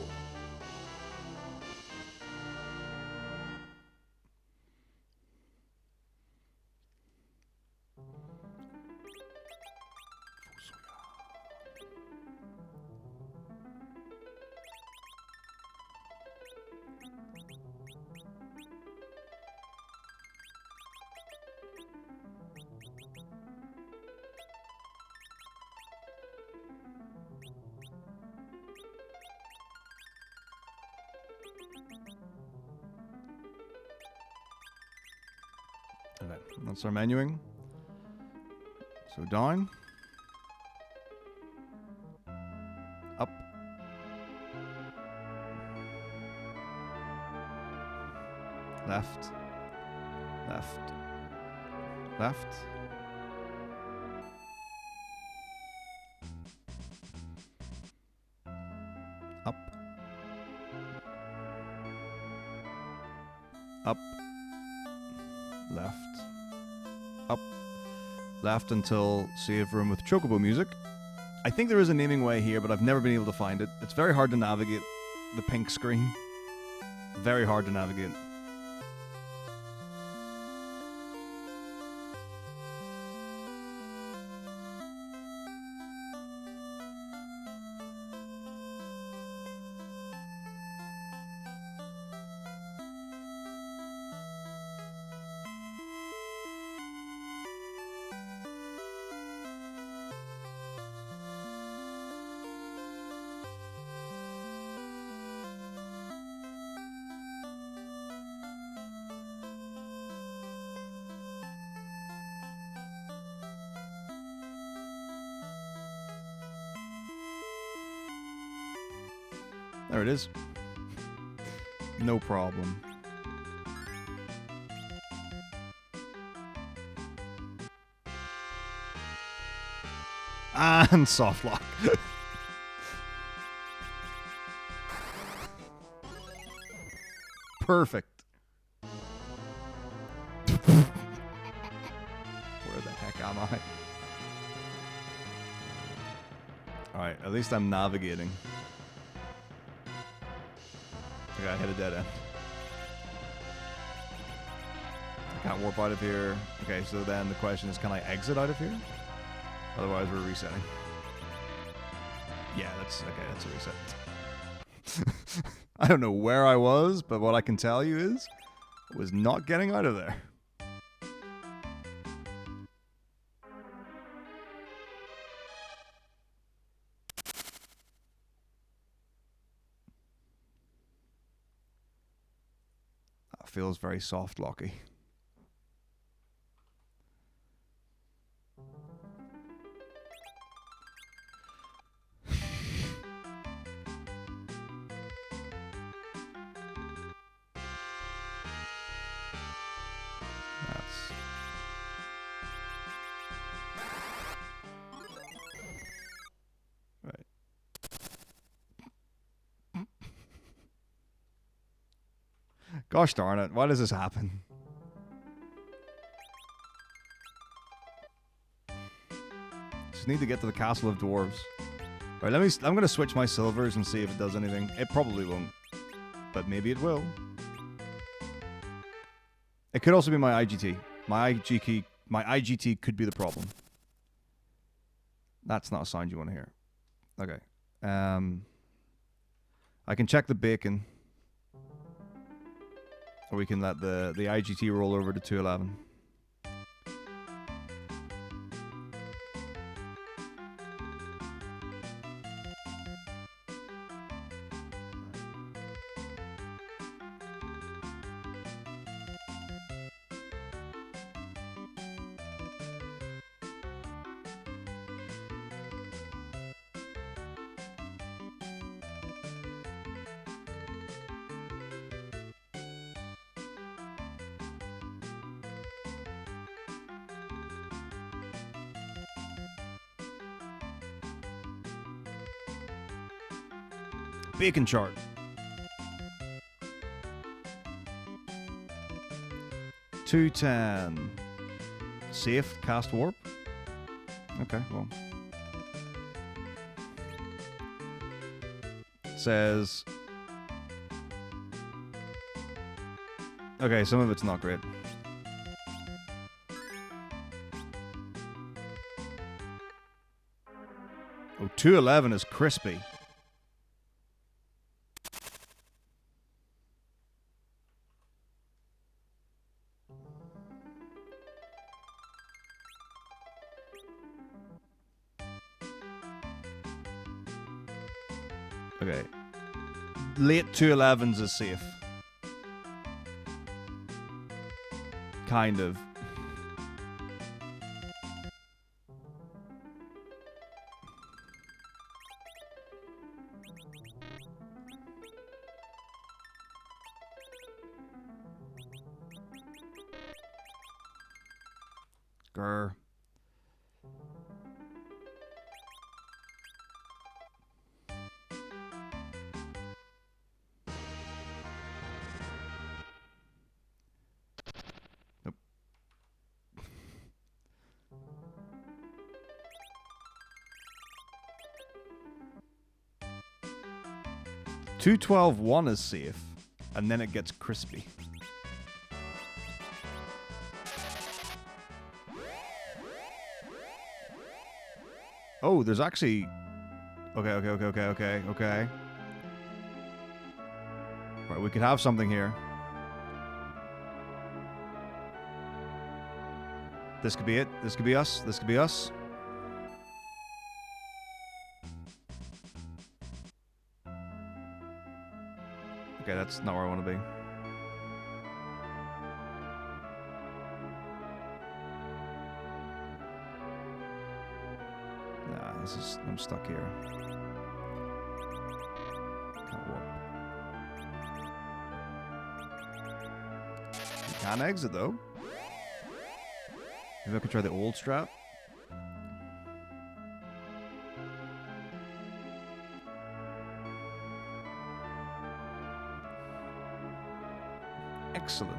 Okay, that's our menuing. So down. Up. Left. Left. Left. Up. Up. Left. Up. Left until save room with chocobo music. I think there is a naming way here, but I've never been able to find it. It's very hard to navigate the pink screen. Very hard to navigate. There it is. No problem. And soft lock. Perfect. Where the heck am I? Alright, at least I'm navigating. Okay, I hit a dead end. I can't warp out of here. Okay, so then the question is, can I exit out of here? Otherwise, we're resetting. Yeah, that's okay. That's a reset. I don't know where I was, but what I can tell you is, I was not getting out of there. That feels very soft locky. Gosh darn it, why does this happen? Just need to get to the Castle of Dwarves. Alright, I'm gonna switch my silvers and see if it does anything. It probably won't. But maybe it will. It could also be my IGT. My IGT could be the problem. That's not a sound you want to hear. Okay. I can check the bacon. Or we can let the IGT roll over to 211. bacon chart. $2.10. Safe, cast warp. Okay, well. Says... Okay, some of it's not great. Oh, 211 is crispy. Okay. Late 211s is safe. Kind of. Grr. Nope. 212-1 is safe, and then it gets crispy. Oh, there's actually... Okay. Right, we could have something here. This could be it. This could be us. This could be us. Okay, that's not where I want to be. Nah, this is... I'm stuck here. Can't warp. You can exit, though. Maybe I could try the old strat. Excellent.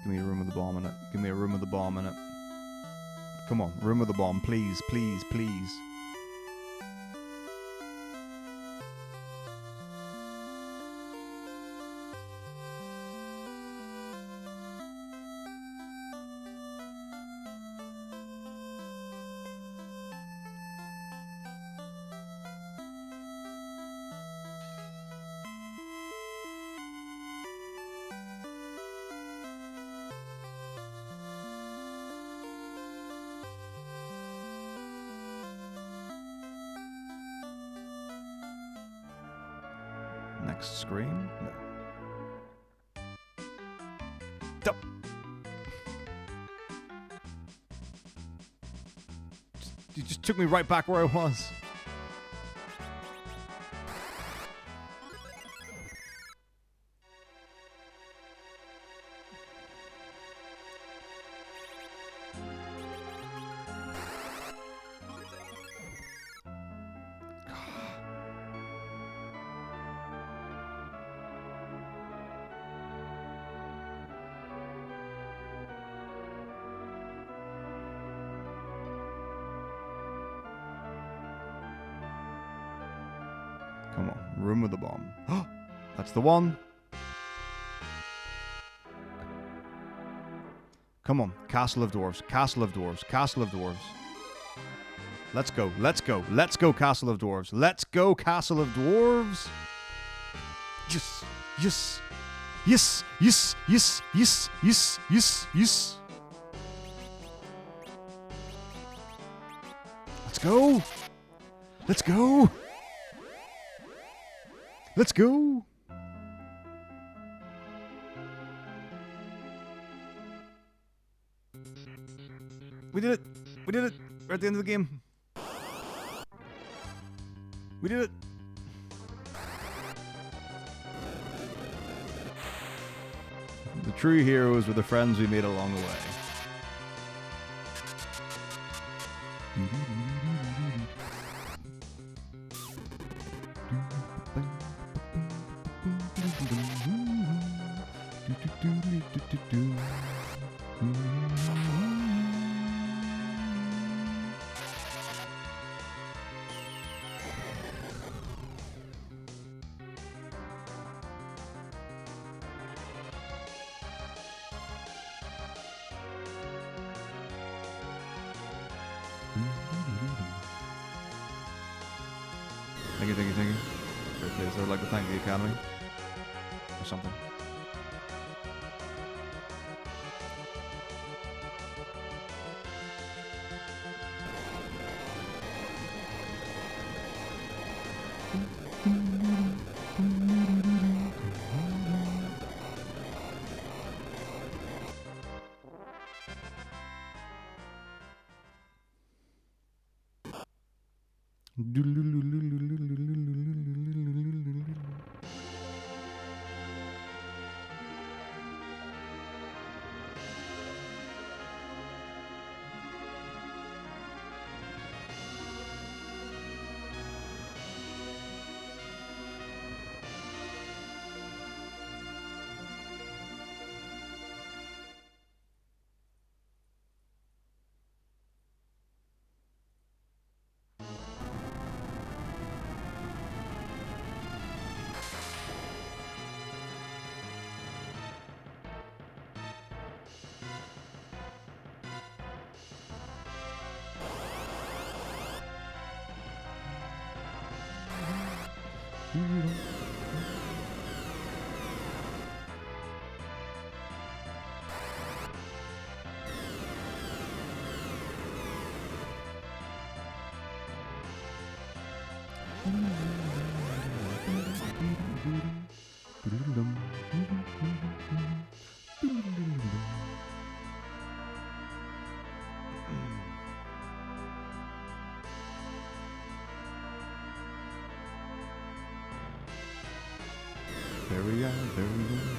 Give me a room with the bomb in it. Give me a room with the bomb in it. Come on, room with the bomb, please, please, please. Next screen? No. Dup. You just took me right back where I was. Come on, room with the bomb. That's the one. Come on, Castle of Dwarves, Castle of Dwarves, Castle of Dwarves. Let's go, let's go, let's go, Castle of Dwarves. Let's go, Castle of Dwarves. Yes, yes, yes, yes, yes, yes, yes, yes, yes. Let's go. Let's go. Let's go. We did it! We did it! We're at the end of the game. We did it! The true heroes were the friends we made along the way. Thank you. Great place. I would like to thank the Academy. Or something.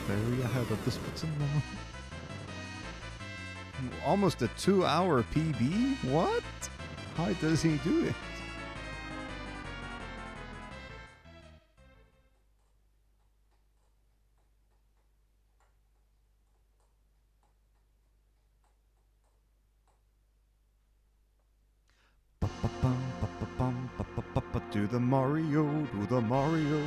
Very ahead of the Switzerland. Almost a 2-hour PB? What? How does he do it? Do the Mario, do the Mario.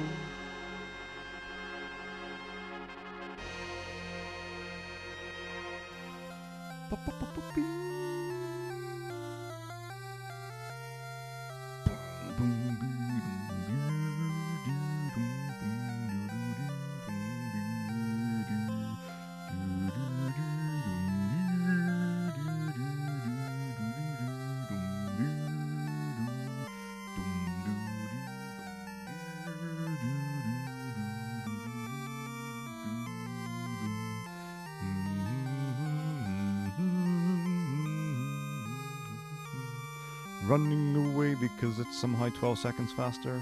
Running away because it's somehow 12 seconds faster.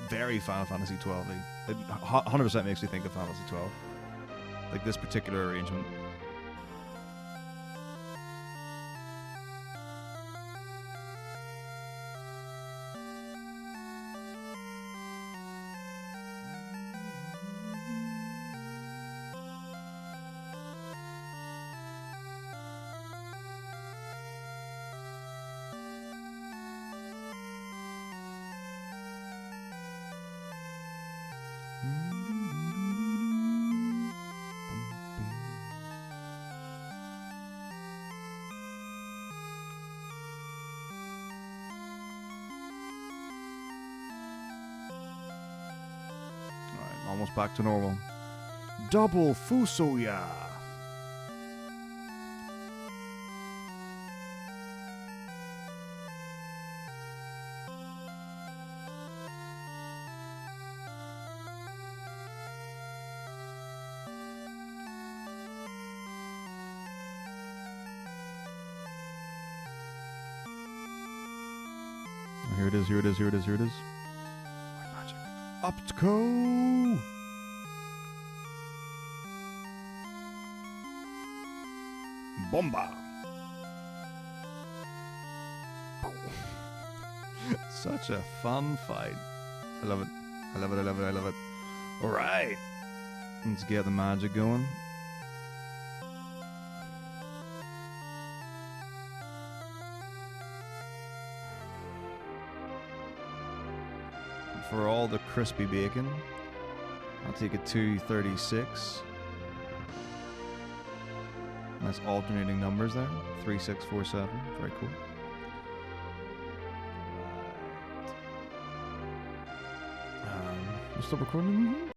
Very Final Fantasy 12. It 100% makes me think of Fantasy 12. Like this particular arrangement. Almost back to normal. Double Fusoya. it is, here it is, here it is, here it is. Magic. Optico! Bomba! Such a fun fight. I love it. I love it, I love it, I love it. Alright. Let's get the magic going. For all the crispy bacon, I'll take a 236. Nice alternating numbers there. 3, 6, 4, 7. Very cool. Right. Stop recording.